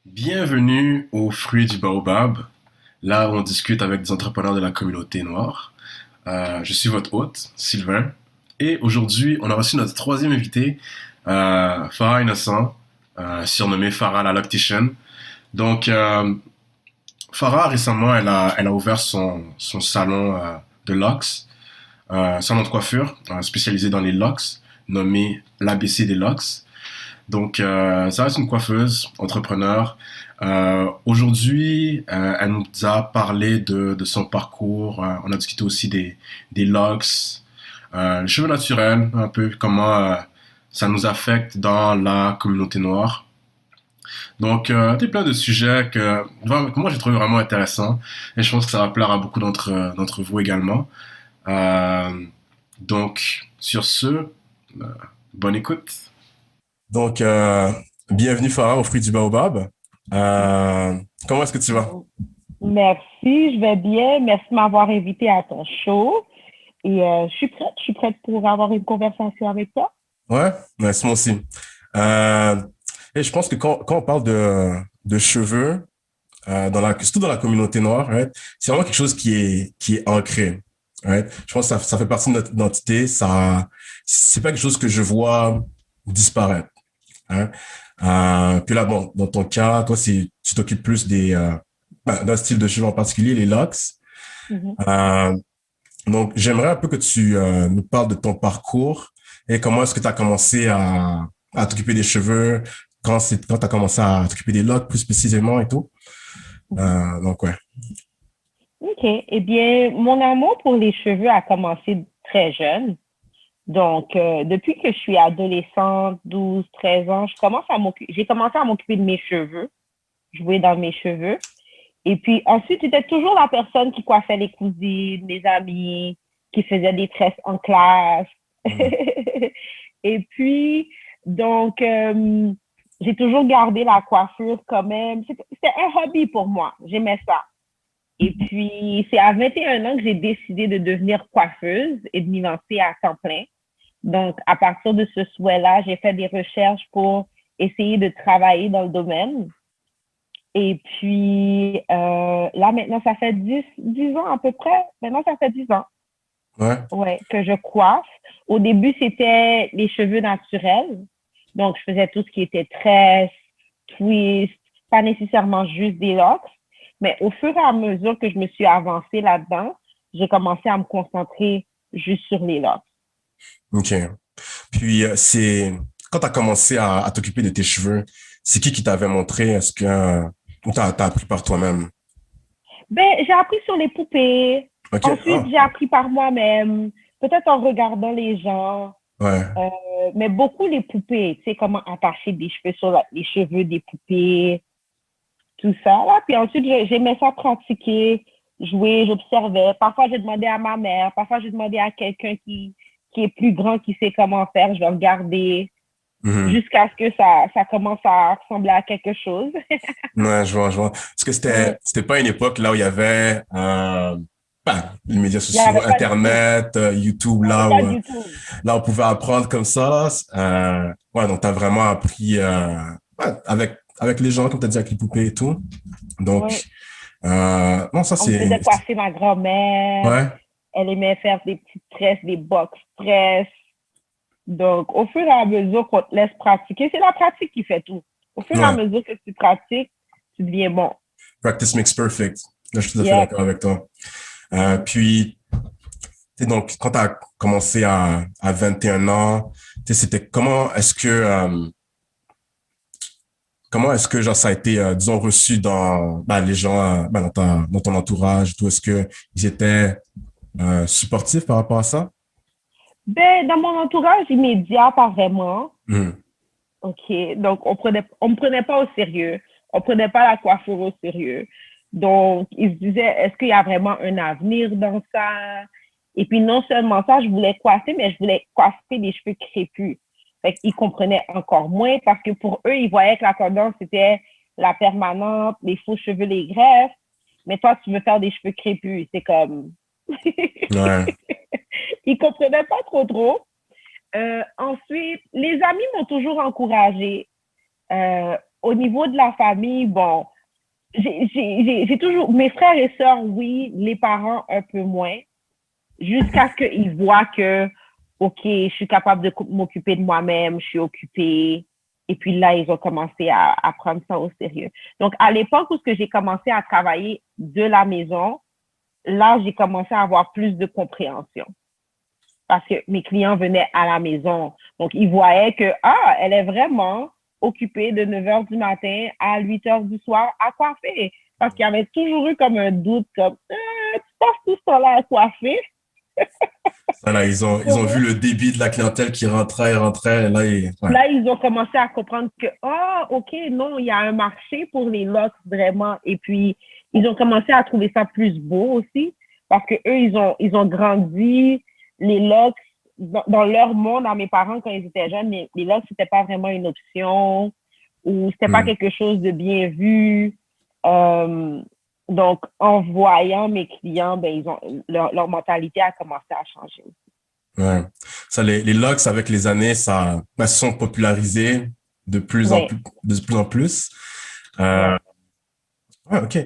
Bienvenue aux Fruits du Baobab, là où on discute avec des entrepreneurs de la communauté noire. Je suis votre hôte, Sylvain, et aujourd'hui, on a reçu notre troisième invité, Farah Innocent, surnommé Farah la Loctician. Donc, Farah, récemment, elle a ouvert son salon de locks, salon de coiffure spécialisé dans les locks, nommé l'ABC des locks. Donc, ça reste une coiffeuse, entrepreneur. Aujourd'hui, elle nous a parlé de son parcours. On a discuté aussi des locks, les cheveux naturels, un peu comment ça nous affecte dans la communauté noire. Donc, il y a plein de sujets que moi j'ai trouvé vraiment intéressants et je pense que ça va plaire à beaucoup d'entre vous également. Euh, donc, sur ce, bonne écoute. Donc, bienvenue Farah au fruit du baobab. Euh, Comment est-ce que tu vas? Merci, je vais bien. Merci de m'avoir invité à ton show. Et je suis prête pour avoir une conversation avec toi. Ouais, merci moi aussi. Euh, et je pense que quand on parle de cheveux, surtout dans la communauté noire, right, c'est vraiment quelque chose qui est ancré. Right? Je pense que ça fait partie de notre identité. C'est pas quelque chose que je vois disparaître. Hein? Puis là, bon, dans ton cas, toi, tu t'occupes plus d'un style de cheveux en particulier, les locks. Mhm. Euh, Donc, j'aimerais un peu que tu nous parles de ton parcours et comment est-ce que tu as commencé à t'occuper des cheveux, quand tu as commencé à t'occuper des locks plus précisément et tout. Mhm. Donc, ouais. OK. Eh bien, mon amour pour les cheveux a commencé très jeune. Donc, depuis que je suis adolescente, 12, 13 ans, j'ai commencé à m'occuper de mes cheveux, jouer dans mes cheveux. Et puis ensuite, j'étais toujours la personne qui coiffait les cousines, les amis, qui faisait des tresses en classe. Mhm. Et puis, donc, j'ai toujours gardé la coiffure quand même. C'était un hobby pour moi. J'aimais ça. Et puis, c'est à 21 ans que j'ai décidé de devenir coiffeuse et de m'y lancer à temps plein. Donc, à partir de ce souhait-là, j'ai fait des recherches pour essayer de travailler dans le domaine. Et puis, là, maintenant, ça fait 10 ans à peu près. Maintenant, ça fait 10 ans, Ouais. ouais, que je coiffe. Au début, c'était les cheveux naturels. Donc, je faisais tout ce qui était tresse, twist, pas nécessairement juste des locks. Mais au fur et à mesure que je me suis avancée là-dedans, j'ai commencé à me concentrer juste sur les locks. OK. Puis, quand tu as commencé à t'occuper de tes cheveux, c'est qui t'avait montré? Ou t'as appris par toi-même? Ben, j'ai appris sur les poupées. OK. Ensuite, Ah, j'ai appris par moi-même, peut-être en regardant les gens. ouais. Mais beaucoup les poupées, tu sais, comment attacher des cheveux sur les cheveux des poupées, tout ça. Là. Puis ensuite, j'aimais ça pratiquer, jouer, j'observais. Parfois, j'ai demandé à ma mère, parfois, j'ai demandé à quelqu'un qui est plus grand, qui sait comment faire, je vais regarder Mhm. jusqu'à ce que ça commence à ressembler à quelque chose. Ouais, je vois. Parce que Ouais. c'était pas une époque là où il y avait les médias Il n'y sociaux, avait pas du tout. Internet, YouTube, Il n'y avait pas du tout. là on pouvait apprendre comme ça. Ouais, donc t'as vraiment appris ouais, avec les gens, comme t'as dit, avec les poupées et tout. Donc, Ouais. non, ça On me faisait coiffer ma grand-mère. ouais, Elle aimait faire des petites tresses, des box tresses. Donc, au fur et à mesure qu'on te laisse pratiquer, c'est la pratique qui fait tout. Au fur et à ouais. mesure que tu pratiques, tu deviens bon. Practice makes perfect. Là, je suis tout à fait Yeah. d'accord avec toi. Mhm. Puis, tu sais, donc, quand t'as commencé à 21 ans, tu sais, c'était comment est-ce que genre ça a été disons reçu dans les gens dans ton entourage, tout est-ce que ils étaient supportifs par rapport à ça? Ben, dans mon entourage immédiat, pas vraiment. Mhm. OK. Donc, on me prenait pas au sérieux. On prenait pas la coiffure au sérieux. Donc, ils se disaient, est-ce qu'il y a vraiment un avenir dans ça? Et puis, non seulement ça, je voulais coiffer, mais je voulais coiffer des cheveux crépus. Fait qu'ils comprenaient encore moins parce que pour eux, ils voyaient que la tendance, c'était la permanente, les faux cheveux, les greffes. Mais toi, tu veux faire des cheveux crépus. C'est comme... Ouais. Ils comprenaient pas trop ensuite, les amis m'ont toujours encouragée. au niveau de la famille, bon, j'ai toujours, mes frères et sœurs, oui, les parents un peu moins, jusqu'à ce qu'ils voient que, OK, je suis capable de m'occuper de moi-même, je suis occupée. Et puis là, ils ont commencé à prendre ça au sérieux. Donc, à l'époque où j'ai commencé à travailler de la maison, là, j'ai commencé à avoir plus de compréhension. Parce que mes clients venaient à la maison. Donc, ils voyaient que, ah, elle est vraiment occupée de 9 heures du matin à 8 heures du soir à coiffer. Parce qu'il y avait toujours eu comme un doute, comme, tu passes tout ce temps-là à coiffer. Voilà, ils ont vu le débit de la clientèle qui rentrait, et là, ouais. Là, ils ont commencé à comprendre que, ah, OK, non, il y a un marché pour les locks, vraiment. Et puis, ils ont commencé à trouver ça plus beau aussi, parce que eux, ils ont grandi, les locks, dans leur monde, à mes parents, quand ils étaient jeunes, les locks, c'était pas vraiment une option, ou c'était pas quelque chose de bien vu. Donc, en voyant mes clients, ben, leur mentalité a commencé à changer. Ouais. Ça, les locks, avec les années, ça, se sont popularisés de plus en plus, de plus en plus. Ouais, OK.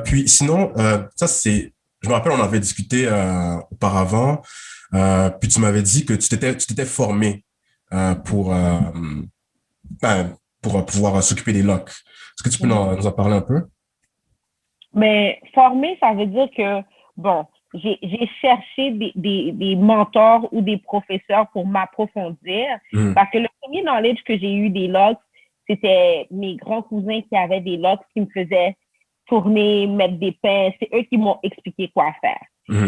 Puis sinon, ça c'est, je me rappelle, on avait discuté auparavant, puis tu m'avais dit que tu t'étais formé pour pour pouvoir s'occuper des locks. Est-ce que tu peux nous en parler un peu? Mais former, ça veut dire que, bon, j'ai cherché des mentors ou des professeurs pour m'approfondir. Parce que le premier knowledge que j'ai eu des locks, c'était mes grands cousins qui avaient des locks qui me faisaient tourner, mettre des pinces. C'est eux qui m'ont expliqué quoi faire.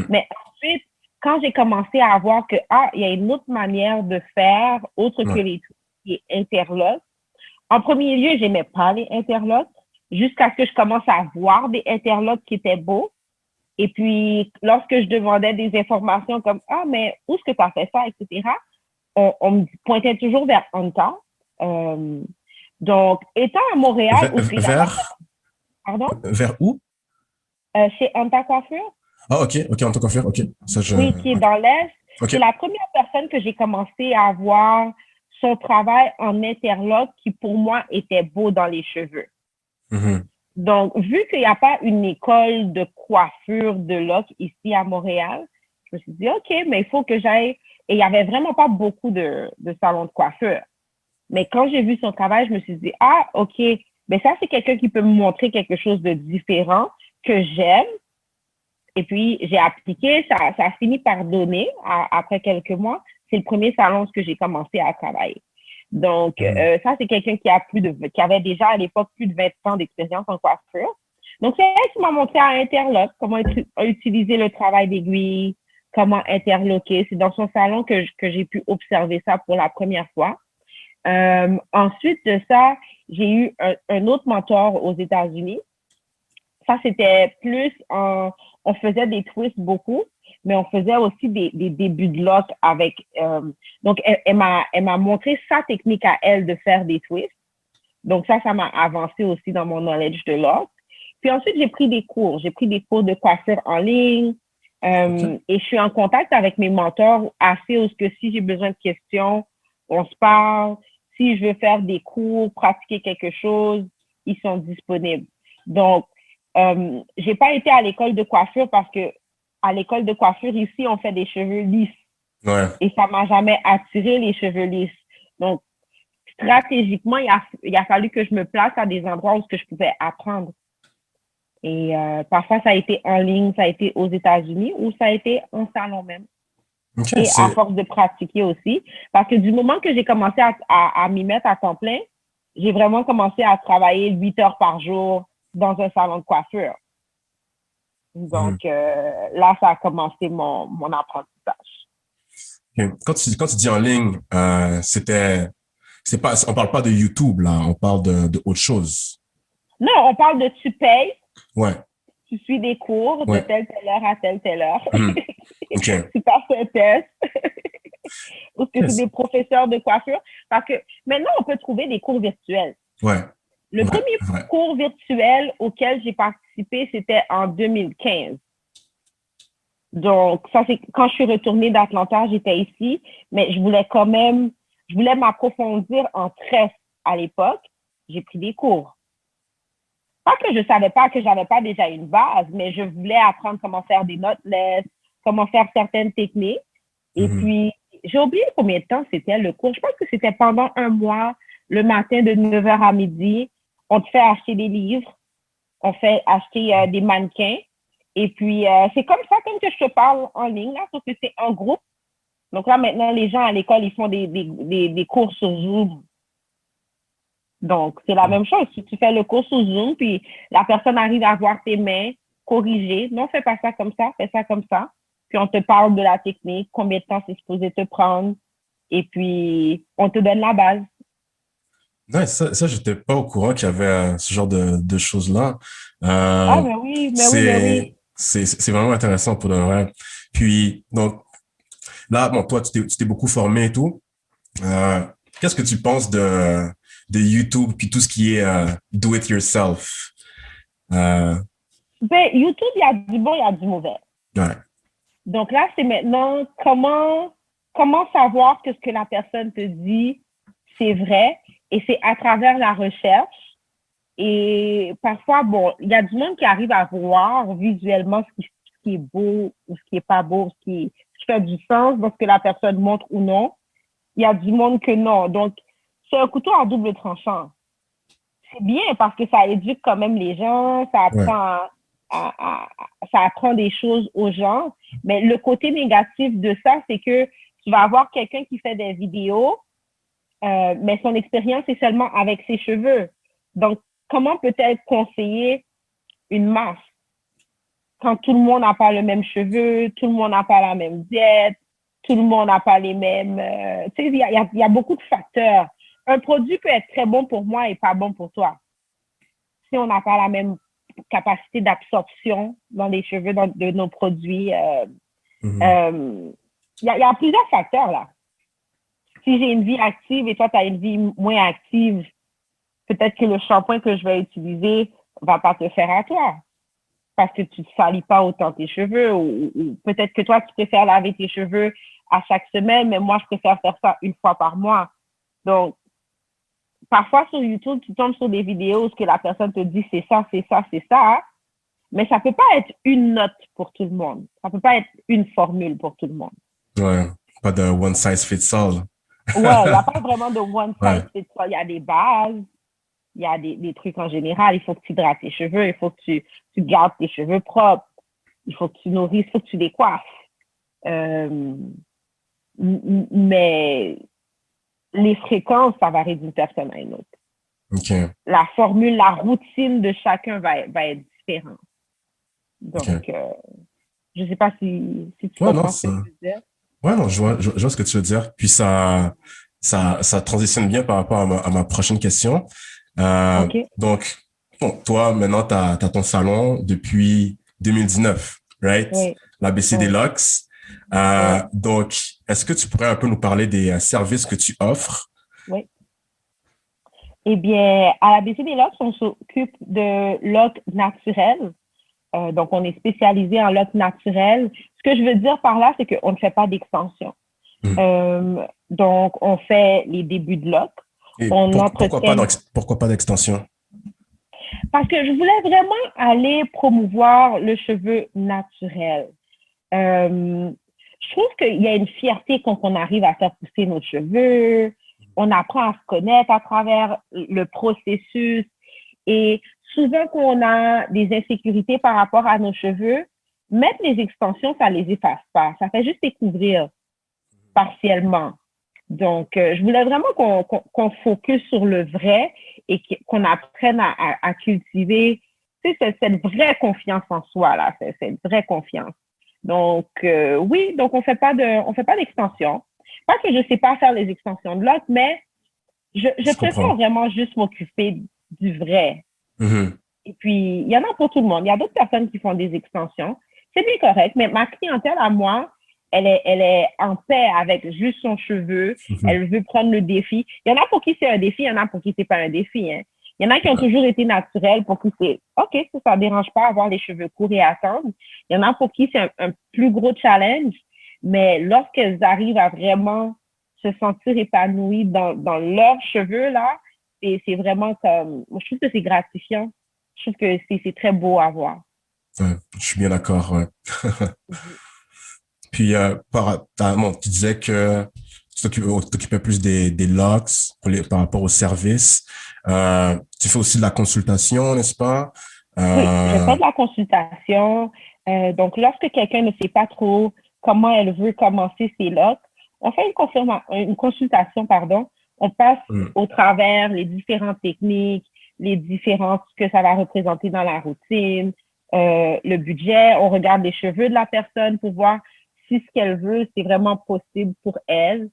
Mais ensuite, quand j'ai commencé à voir que, il y a une autre manière de faire, autre que les interlocks. En premier lieu, j'aimais pas les interlocks, jusqu'à ce que je commence à voir des interlocks qui étaient beaux. Et puis, lorsque je demandais des informations comme, mais où est-ce que tu as fait ça, etc., on me pointait toujours vers Anta. Donc, étant à Montréal... Pardon? Vers où? Chez Anta Coiffure. Ah, OK, Anta Coiffure, OK. Ça, Oui, qui est dans l'Est. Okay. C'est la première personne que j'ai commencé à voir son travail en interlock qui, pour moi, était beau dans les cheveux. Donc, vu qu'il n'y a pas une école de coiffure de lock ici à Montréal, je me suis dit, OK, mais il faut que j'aille. Et il n'y avait vraiment pas beaucoup de salons de coiffure. Mais quand j'ai vu son travail, je me suis dit, OK, mais ça, c'est quelqu'un qui peut me montrer quelque chose de différent que j'aime. Et puis, j'ai appliqué, ça a fini par donner après quelques mois. C'est le premier salon que j'ai commencé à travailler. Donc, ça, c'est quelqu'un qui avait déjà à l'époque plus de 20 ans d'expérience en coiffure. Donc, c'est elle qui m'a montré à interlock, comment utiliser le travail d'aiguille, comment interloquer. C'est dans son salon que j'ai pu observer ça pour la première fois. Ensuite de ça, j'ai eu un autre mentor aux États-Unis. Ça, c'était plus on faisait des twists beaucoup, mais on faisait aussi des débuts de lock avec... donc, elle m'a montré sa technique à elle de faire des twists. Donc, ça m'a avancé aussi dans mon knowledge de lock. Puis ensuite, j'ai pris des cours. J'ai pris des cours de coiffure en ligne. Et je suis en contact avec mes mentors assez où que si j'ai besoin de questions, on se parle. Si je veux faire des cours, pratiquer quelque chose, ils sont disponibles. Donc, j'ai pas été à l'école de coiffure parce que à l'école de coiffure ici, on fait des cheveux lisses. Ouais. Et ça m'a jamais attiré les cheveux lisses. Donc, stratégiquement, il a fallu que je me place à des endroits où je pouvais apprendre. Et parfois, ça a été en ligne, ça a été aux États-Unis ou ça a été en salon même. Okay, et à force de pratiquer aussi. Parce que du moment que j'ai commencé à m'y mettre à temps plein, j'ai vraiment commencé à travailler 8 heures par jour dans un salon de coiffure. Donc, là, ça a commencé mon apprentissage. Okay. Quand tu dis en ligne, on parle pas de YouTube, là, on parle de autre chose. Non, on parle de tu payes. Ouais. Tu suis des cours de telle heure à telle heure. Okay. Tu passes un test. Ou que c'est des professeurs de coiffure. Parce que maintenant, on peut trouver des cours virtuels. Ouais. Le premier cours virtuel auquel j'ai participé, c'était en 2015. Donc, ça, c'est quand je suis retournée d'Atlanta, j'étais ici, mais je voulais m'approfondir en tresse à l'époque. j'ai pris des cours. Pas que je savais pas que j'avais pas déjà une base, mais je voulais apprendre comment faire des noteless, comment faire certaines techniques. Et puis, j'ai oublié combien de temps c'était le cours. Je pense que c'était pendant un mois, le matin de 9h à midi. On te fait acheter des livres, on fait acheter des mannequins. Et puis, c'est comme ça, comme que je te parle en ligne, là, sauf que c'est en groupe. Donc là, maintenant, les gens à l'école, ils font des cours sur Zoom. Donc, c'est la même chose. Si tu fais le cours sur Zoom, puis la personne arrive à voir tes mains corrigées. Non, fais pas ça comme ça, fais ça comme ça. Puis on te parle de la technique, combien de temps c'est supposé te prendre. Et puis, on te donne la base. Ouais, ça j'étais pas au courant qu'il y avait ce genre de choses-là. Ah, mais oui, mais oui, mais oui. C'est vraiment intéressant pour de vrai. Puis, donc, là, bon, toi, tu t'es beaucoup formé et tout. Euh, Qu'est-ce que tu penses de YouTube puis tout ce qui est do it yourself? Euh, Ben, YouTube, il y a du bon, il y a du mauvais. ouais. Donc là, c'est maintenant comment savoir que ce que la personne te dit, c'est vrai. Et c'est à travers la recherche. Et parfois, bon, il y a du monde qui arrive à voir visuellement ce qui est beau ou ce qui est pas beau, ce qui fait du sens dans ce que la personne montre ou non. Il y a du monde que non. Donc, c'est un couteau à double tranchant. C'est bien parce que ça éduque quand même les gens, ça Ouais. ça apprend des choses aux gens. Mais le côté négatif de ça, c'est que tu vas avoir quelqu'un qui fait des vidéos, mais son expérience est seulement avec ses cheveux. Donc, comment peut-elle conseiller une masse quand tout le monde n'a pas le même cheveu, tout le monde n'a pas la même diète, tout le monde n'a pas les mêmes... tu sais, il y a beaucoup de facteurs. Un produit peut être très bon pour moi et pas bon pour toi. Si on n'a pas la même capacité d'absorption dans les cheveux de nos produits, il y a plusieurs facteurs là. Si j'ai une vie active et toi, tu as une vie moins active, peut-être que le shampoing que je vais utiliser va pas te faire à toi parce que tu ne salis pas autant tes cheveux ou peut-être que toi, tu préfères laver tes cheveux à chaque semaine, mais moi, je préfère faire ça une fois par mois. Donc, parfois sur YouTube, tu tombes sur des vidéos où ce que la personne te dit, c'est ça, c'est ça, c'est ça, mais ça peut pas être une note pour tout le monde. Ça peut pas être une formule pour tout le monde. Ouais. Pas de one size fits all. Ouais, il n'y a pas vraiment de one Ouais. size fits all. Il y a des bases, il y a des trucs en général. Il faut que tu hydrates tes cheveux, il faut que tu gardes tes cheveux propres, il faut que tu nourrisses, il faut que tu les coiffes. Mais les fréquences, ça varie d'une personne à une autre. OK. La formule, la routine de chacun va être différente. Donc, OK. je ne sais pas si tu Ouais, non, comprends ce que je veux dire. ouais, non, je vois ce que tu veux dire. Puis ça transitionne bien par rapport à ma prochaine question. OK? Donc, bon, toi, maintenant, t'as ton salon depuis 2019, right? Oui, L'ABC des oui, Locks. oui, Donc, est-ce que tu pourrais un peu nous parler des services que tu offres? oui. Eh bien, à la BC des locks, on s'occupe de locks naturels. Donc, on est spécialisé en locks naturels. Ce que je veux dire par là, c'est qu'on ne fait pas d'extension. Hmm. Donc, on fait les débuts de lock. Et On entretient. pourquoi pas d'extension? Parce que je voulais vraiment aller promouvoir le cheveu naturel. Je trouve qu'il y a une fierté quand on arrive à faire pousser nos cheveux. On apprend à se connaître à travers le processus. Et souvent, quand on a des insécurités par rapport à nos cheveux, mettre les extensions, ça les efface pas. Ça fait juste les couvrir partiellement. Donc, je voulais vraiment qu'on focus sur le vrai et qu'on apprenne à cultiver cette vraie confiance en soi, là, cette vraie confiance. Donc, oui, donc on fait pas d'extension. Pas que je sais pas faire les extensions de l'autre, mais je Je préfère comprends. vraiment juste m'occuper du vrai. Mhm. Et puis, il y en a pour tout le monde. Il y a d'autres personnes qui font des extensions. C'est bien correct, mais ma clientèle à moi, elle est en paix avec juste son cheveu. Mhm. Elle veut prendre le défi. Il y en a pour qui c'est un défi, il y en a pour qui c'est pas un défi. Hein. Il y en a qui ont toujours été naturels, pour qui c'est OK, ça ne dérange pas avoir les cheveux courts et attendre. Il y en a pour qui c'est un plus gros challenge, mais lorsqu'elles arrivent à vraiment se sentir épanouies dans leurs cheveux, là, c'est vraiment comme, moi, je trouve que c'est gratifiant. Je trouve que c'est très beau à voir. Ouais, je suis bien d'accord, ouais. Puis, bon, tu disais que t'occupais plus des logs par rapport au service. Tu fais aussi de la consultation, n'est-ce pas? Oui, je fais Euh, de la consultation. Donc, lorsque quelqu'un ne sait pas trop comment elle veut commencer ses locks, on fait une consultation, pardon. On passe hmm, au travers les différentes techniques, les différences que ça va représenter dans la routine, le budget. On regarde les cheveux de la personne pour voir si ce qu'elle veut, c'est vraiment possible pour elle.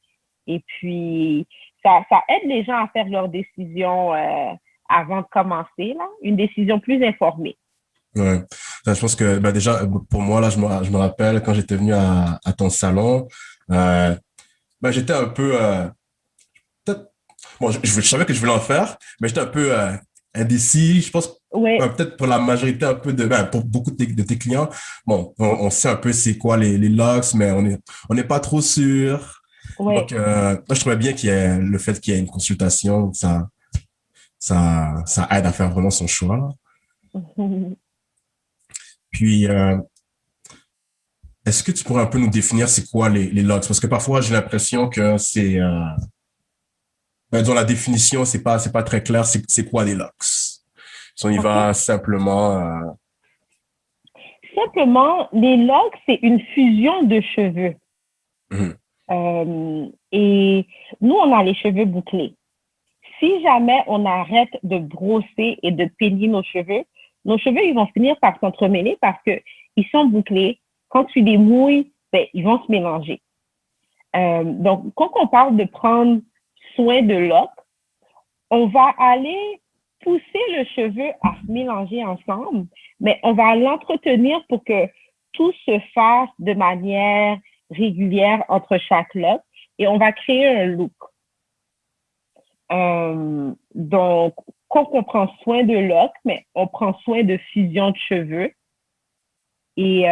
Et puis, ça aide les gens à faire leurs décisions avant de commencer, là, une décision plus informée. ouais. Ça, je pense que ben déjà, pour moi, là, je me rappelle quand j'étais venu à ton salon, euh, ben, j'étais un peu... peut-être, bon, je savais que je voulais en faire, mais j'étais un peu indécis. Je pense Oui, peut-être pour la majorité un peu pour beaucoup de tes clients, bon, on sait un peu c'est quoi les logs, mais on n'est pas trop sûr. oui. Donc, moi, je trouvais bien qu'il y ait le fait qu'il y ait une consultation, ça aide à faire vraiment son choix. Puis, est-ce que tu pourrais un peu nous définir c'est quoi les logs? Parce que parfois, j'ai l'impression que ben, disons, la définition, c'est pas très clair, c'est quoi les logs? Si on y OK. va simplement, Simplement, les locks, c'est une fusion de cheveux. mhm, Et nous, on a les cheveux bouclés. Si jamais on arrête de brosser et de peigner nos cheveux, ils vont finir par s'entremêler parce qu'ils sont bouclés. Quand tu les mouilles, ben, ils vont se mélanger. Donc, quand on parle de prendre soin de locks, on va aller pousser le cheveu à se mélanger ensemble, mais on va l'entretenir pour que tout se fasse de manière régulière entre chaque lock et on va créer un look. Donc, quand on prend soin de lock, mais on prend soin de fusion de cheveux. Et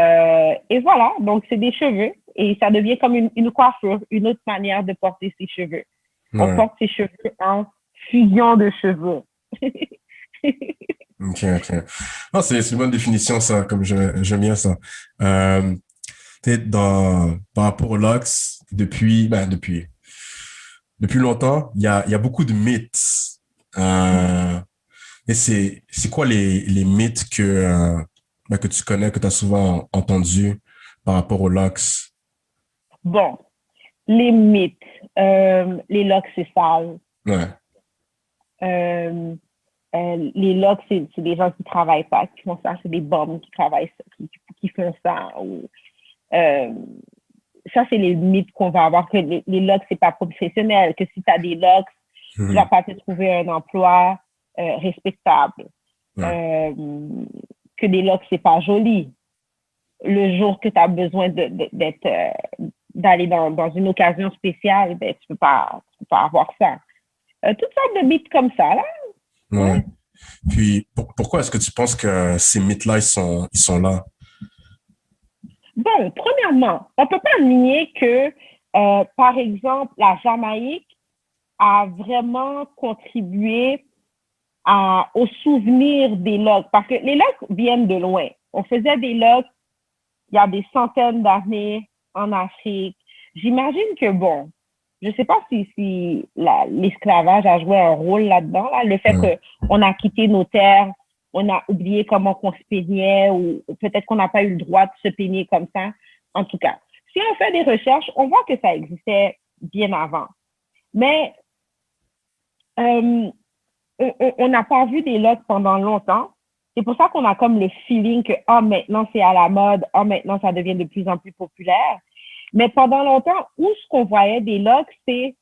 voilà, donc c'est des cheveux et ça devient comme une coiffure, une autre manière de porter ses cheveux. On ouais, porte ses cheveux en fusion de cheveux. ok, ok. Non, c'est une bonne définition, ça, comme j'aime bien ça. Euh, Peut-être par rapport aux locks, depuis longtemps, il y a beaucoup de mythes. Et c'est quoi les mythes que tu connais, que tu as souvent entendu par rapport aux locks? Bon, les mythes. Les locks, c'est sale. Ouais. Euh, les locks, c'est des gens qui travaillent pas, qui font ça. C'est des bombes qui travaillent, qui font ça. Euh, Ça, c'est les mythes qu'on va avoir, que les locks, c'est pas professionnel, que si tu as des locks, tu vas Mhm. pas te trouver un emploi respectable. Ouais. Euh, que les locks, c'est pas joli. Le jour que tu as besoin d'être d'aller dans une occasion spéciale, ben, tu peux pas avoir ça. Toutes sortes de mythes comme ça, là. Ouais. Ouais. Puis, pourquoi est-ce que tu penses que ces mythes-là, ils sont là? Bon, premièrement, on peut pas nier que, par exemple, la Jamaïque a vraiment contribué au souvenir des logs, parce que les logs viennent de loin. On faisait des logs il y a des centaines d'années en Afrique. J'imagine que, bon, je ne sais pas si l'esclavage a joué un rôle là-dedans, là, le fait Ouais. qu'on a quitté nos terres, on a oublié comment on se peignait ou peut-être qu'on n'a pas eu le droit de se peigner comme ça. En tout cas, si on fait des recherches, on voit que ça existait bien avant. Mais euh, on n'a pas vu des lots pendant longtemps. C'est pour ça qu'on a comme le feeling que maintenant c'est à la mode, maintenant ça devient de plus en plus populaire. Mais pendant longtemps, où ce qu'on voyait des locks, c'était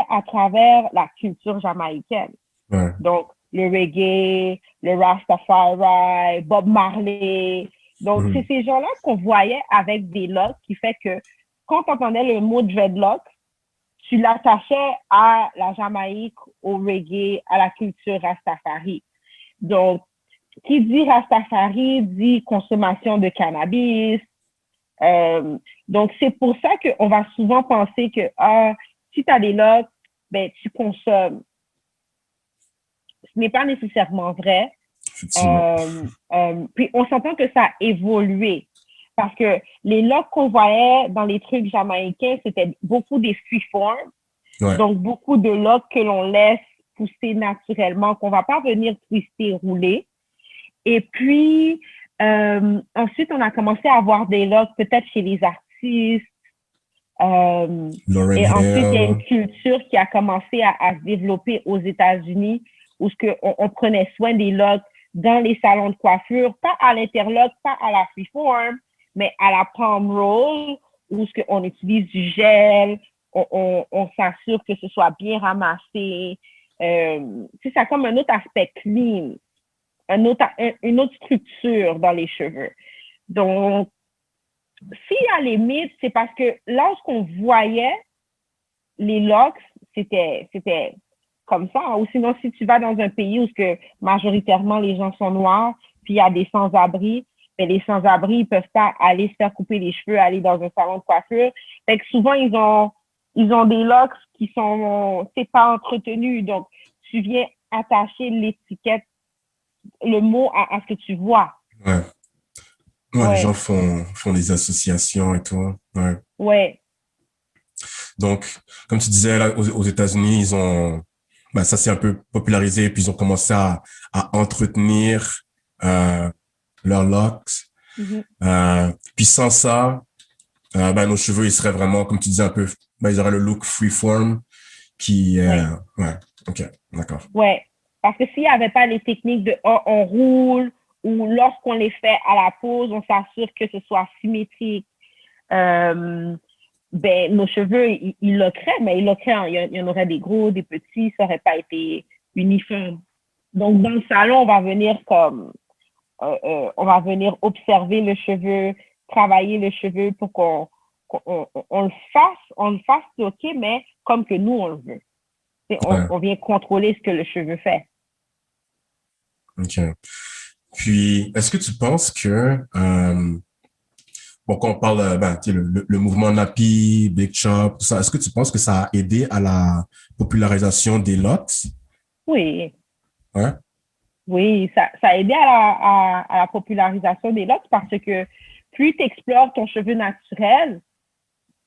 à travers la culture jamaïcaine. Ouais. Donc, le reggae, le Rastafari, Bob Marley. Donc, c'est Mhm. ces gens-là qu'on voyait avec des locks qui fait que quand on entendait le mot dreadlock, tu l'attachais à la Jamaïque, au reggae, à la culture Rastafari. Donc, qui dit Rastafari dit consommation de cannabis. Euh, donc, c'est pour ça qu'on va souvent penser que si tu as des locks, ben, tu consommes. ce n'est pas nécessairement vrai. Effectivement. Puis on s'entend que ça a évolué. Parce que les locks qu'on voyait dans les trucs jamaïcains, c'était beaucoup des freeform. Ouais. Donc, beaucoup de locks que l'on laisse pousser naturellement, qu'on va pas venir twister, rouler. Et puis, ensuite, on a commencé à avoir des locks peut-être chez les artistes. Lauryn Et ensuite, il y a une Hill. culture qui a commencé à se développer aux États-Unis où on prenait soin des locks dans les salons de coiffure, pas à l'interlock, pas à la freeform, mais à la palm roll, où on utilise du gel, on s'assure que ce soit bien ramassé. C'est ça comme un autre aspect clean, une autre structure dans les cheveux. Donc, s'il y a les mythes, c'est parce que lorsqu'on voyait les locks, c'était comme ça. Ou sinon, si tu vas dans un pays où que majoritairement les gens sont noirs, puis il y a des sans-abri, mais les sans-abri, ils peuvent pas aller se faire couper les cheveux, aller dans un salon de coiffure. Fait que souvent, ils ont des locks qui sont, c'est pas entretenu. Donc, tu viens attacher l'étiquette, le mot à ce que tu vois. Ouais. Ouais, les gens Ouais. font des associations et tout. Ouais. Ouais. Donc, comme tu disais, là, aux États-Unis, ça s'est un peu popularisé, puis ils ont commencé à entretenir leurs locks. Puis sans ça, nos cheveux, ils seraient vraiment, comme tu disais un peu, ils auraient le look freeform qui, Ouais. ouais, ok, d'accord. Ouais. Parce que s'il n'y avait pas les techniques de on roule ou lorsqu'on les fait à la pause, on s'assure que ce soit symétrique. Nos cheveux, ils loqueraient, mais ils loqueraient. Il y en aurait des gros, des petits, ça n'aurait pas été uniforme. Donc, dans le salon, on va venir on va venir observer le cheveu, travailler le cheveu pour qu'on le fasse OK, mais comme que nous, on le veut. Ouais, On vient contrôler ce que le cheveu fait. ok. Puis, est-ce que tu penses que, quand on parle, tu sais, le mouvement Nappy, Big Chop, tout ça, est-ce que tu penses que ça a aidé à la popularisation des locks? Oui, Ouais, oui, ça a aidé à la popularisation des locks parce que plus tu explores ton cheveu naturel,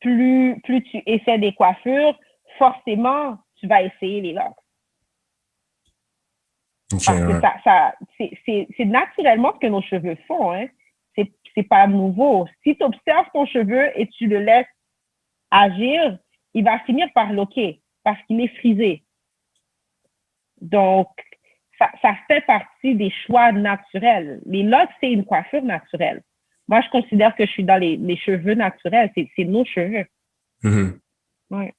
plus tu essaies des coiffures, forcément, tu vas essayer les locks. ok, Parce que ouais. c'est naturellement ce que nos cheveux font, hein. C'est pas nouveau. Si tu observes ton cheveu et tu le laisses agir, il va finir par loquer parce qu'il est frisé. Donc, ça fait partie des choix naturels. Les locks, c'est une coiffure naturelle. Moi, je considère que je suis dans les cheveux naturels. C'est nos cheveux. Mhm. Ouais.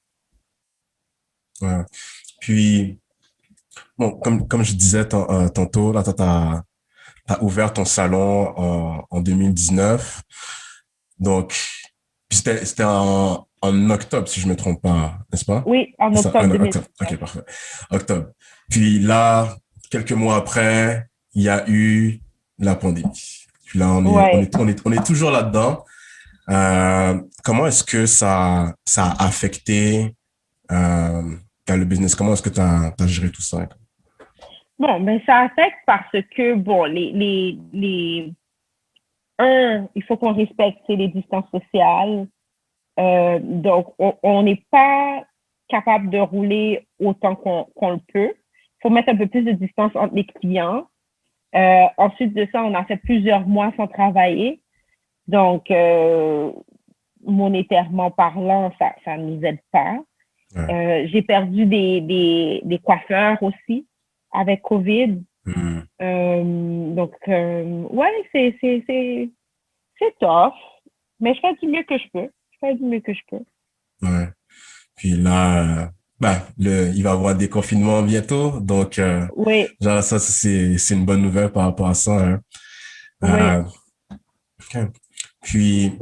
Ouais. Puis, bon, comme je disais tantôt, là, t'as ouvert ton salon en 2019. Donc, puis c'était en octobre, si je me trompe pas, n'est-ce pas? Oui, en C'est ça, octobre octobre. 2019. Ok, parfait. Octobre. Puis là, quelques mois après, il y a eu la pandémie. Puis là, Ouais. on est toujours là-dedans. Comment est-ce que ça a affecté le business? Comment est-ce que t'as géré tout ça? Bon, ben ça affecte parce que, bon, il faut qu'on respecte les distances sociales. Donc, on n'est pas capable de rouler autant qu'on le peut. Il faut mettre un peu plus de distance entre les clients. Ensuite de ça, on a fait plusieurs mois sans travailler. Donc, monétairement parlant, ça nous aide pas. Ouais. J'ai perdu des coiffeurs aussi avec COVID. Hmm. Donc, ouais, c'est tough, mais je fais du mieux que je peux. Je fais du mieux que je peux. Ouais. Puis là, il va y avoir des confinements bientôt, donc Oui, genre ça c'est une bonne nouvelle par rapport à ça. Hein. oui. Euh, ok. Puis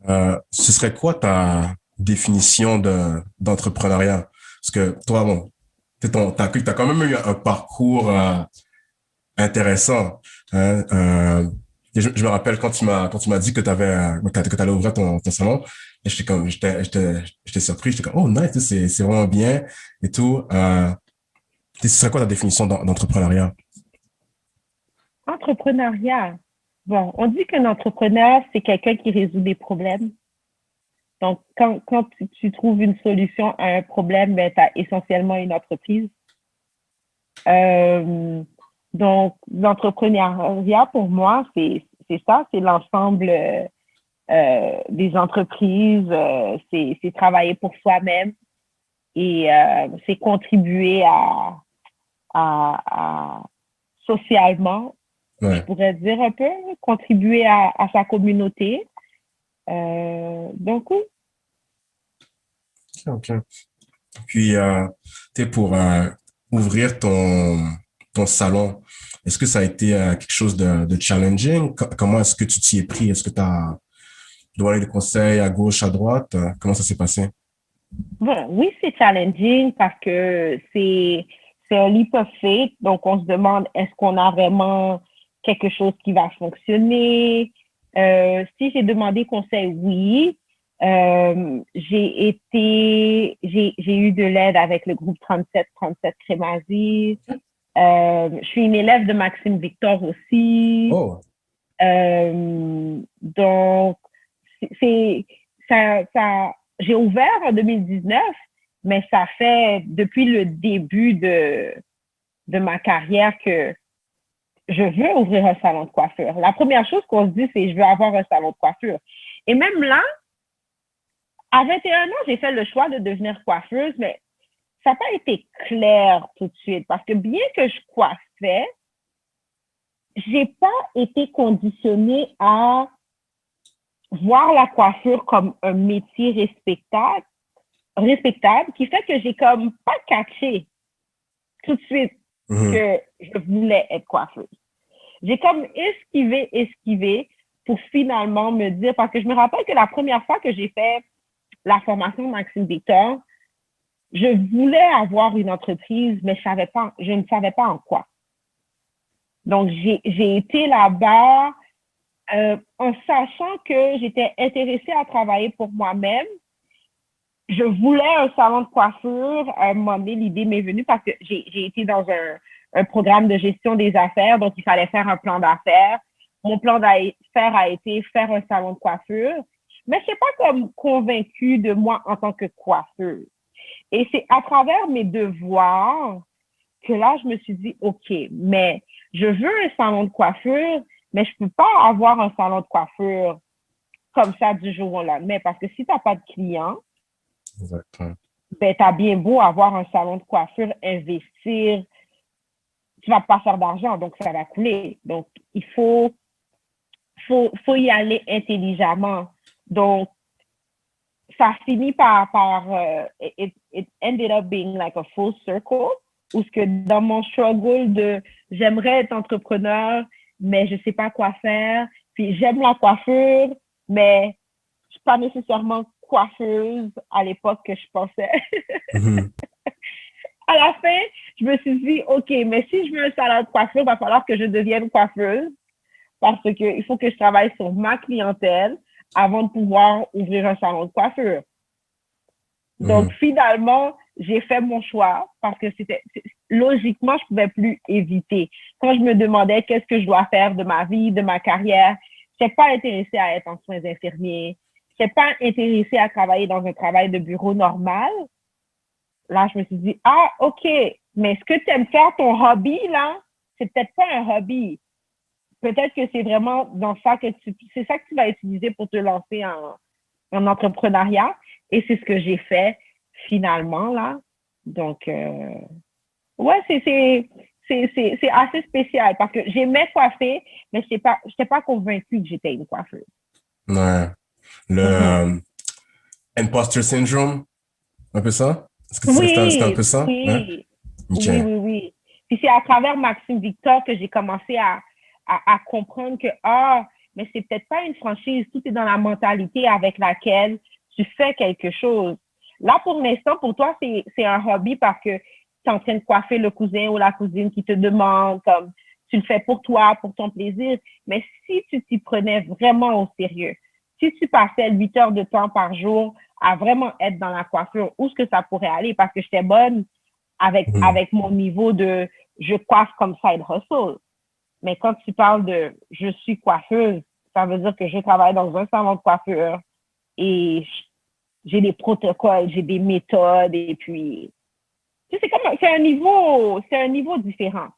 ce serait quoi ta définition d'entrepreneuriat? Parce que toi, bon, t'as quand même eu un parcours intéressant. Hein. Et je me rappelle quand tu m'as dit que que t'allais ouvrir ton salon, et j'étais surpris, j'étais comme, oh nice, c'est vraiment bien et tout. Ce serait quoi ta définition d'entrepreneuriat? Entrepreneuriat. Bon, on dit qu'un entrepreneur, c'est quelqu'un qui résout des problèmes. Donc, quand tu trouves une solution à un problème, ben, tu as essentiellement une entreprise. Euh, donc, l'entrepreneuriat, pour moi, c'est ça, c'est l'ensemble des entreprises, c'est travailler pour soi-même et c'est contribuer à socialement, je Ouais. pourrais dire un peu, contribuer à sa communauté. Donc, oui. OK. Puis, pour ouvrir ton salon, est-ce que ça a été quelque chose de challenging? Comment est-ce que tu t'y es pris? Est-ce que tu as donné des conseils à gauche, à droite? Comment ça s'est passé? Bon, oui, c'est challenging parce que c'est un leap of faith. Donc, on se demande, est-ce qu'on a vraiment quelque chose qui va fonctionner? Si j'ai demandé conseil, oui. J'ai eu de l'aide avec le groupe 37 Crémazie. Je suis une élève de Maxime Victor aussi. Oh, Donc, c'est, j'ai ouvert en 2019, mais ça fait depuis le début de ma carrière que je veux ouvrir un salon de coiffure. La première chose qu'on se dit, c'est je veux avoir un salon de coiffure. Et même là, à 21 ans, j'ai fait le choix de devenir coiffeuse, mais ça n'a pas été clair tout de suite parce que bien que je coiffais, j'ai pas été conditionnée à voir la coiffure comme un métier respectable, qui fait que j'ai comme pas catché tout de suite mhm. que je voulais être coiffeuse. J'ai comme esquivé pour finalement me dire, parce que je me rappelle que la première fois que j'ai fait la formation Maxime Victor, je voulais avoir une entreprise, mais je ne savais pas en quoi. Donc, j'ai été là-bas en sachant que j'étais intéressée à travailler pour moi-même. Je voulais un salon de coiffure. À un moment donné, l'idée m'est venue parce que j'ai été dans un programme de gestion des affaires, donc il fallait faire un plan d'affaires. Mon plan d'affaires a été faire un salon de coiffure, mais je ne suis pas comme convaincue de moi en tant que coiffeuse. Et c'est à travers mes devoirs que là, je me suis dit, OK, mais je veux un salon de coiffure, mais je ne peux pas avoir un salon de coiffure comme ça du jour au lendemain parce que si tu n'as pas de clients, Exactement. ben, tu as bien beau avoir un salon de coiffure, investir, tu ne vas pas faire d'argent, donc ça va couler. Donc, il faut y aller intelligemment. Donc, ça finit it ended up being like a full circle, où ce que dans mon struggle de j'aimerais être entrepreneur, mais je sais pas quoi faire, puis j'aime la coiffure, mais je suis pas nécessairement coiffeuse à l'époque que je pensais. Mhm. À la fin, je me suis dit, OK, mais si je veux un salon de coiffure, il va falloir que je devienne coiffeuse parce qu'il faut que je travaille sur ma clientèle avant de pouvoir ouvrir un salon de coiffure. Donc, Mhm. finalement, j'ai fait mon choix parce que logiquement, je ne pouvais plus éviter. Quand je me demandais qu'est-ce que je dois faire de ma vie, de ma carrière, je n'étais pas intéressée à être en soins infirmiers. Je n'étais pas intéressée à travailler dans un travail de bureau normal. Là, je me suis dit, ah, OK, mais ce que tu aimes faire, ton hobby, là, c'est peut-être pas un hobby. Peut-être que c'est vraiment dans ça c'est ça que tu vas utiliser pour te lancer en entrepreneuriat. Et c'est ce que j'ai fait finalement, là. Donc, ouais, c'est assez spécial parce que j'aimais coiffer, mais je n'étais pas convaincue que j'étais une coiffeuse. Ouais. Le Mhm. imposter syndrome, un peu ça? Est-ce que c'était un Oui, peu ça? Ouais? oui, OK. oui. Puis c'est à travers Maxime Victor que j'ai commencé à comprendre que, ah, mais c'est peut-être pas une franchise, tout est dans la mentalité avec laquelle tu fais quelque chose. Là, pour l'instant, pour toi, c'est un hobby parce que tu es en train de coiffer le cousin ou la cousine qui te demande, comme tu le fais pour toi, pour ton plaisir. Mais si tu t'y prenais vraiment au sérieux, si tu passais 8 heures de temps par jour à vraiment être dans la coiffure, où est-ce que ça pourrait aller? Parce que j'étais bonne avec mon niveau de je coiffe comme side hustle. Mais quand tu parles de je suis coiffeuse, ça veut dire que je travaille dans un salon de coiffure et j'ai des protocoles, j'ai des méthodes et puis c'est un niveau différent.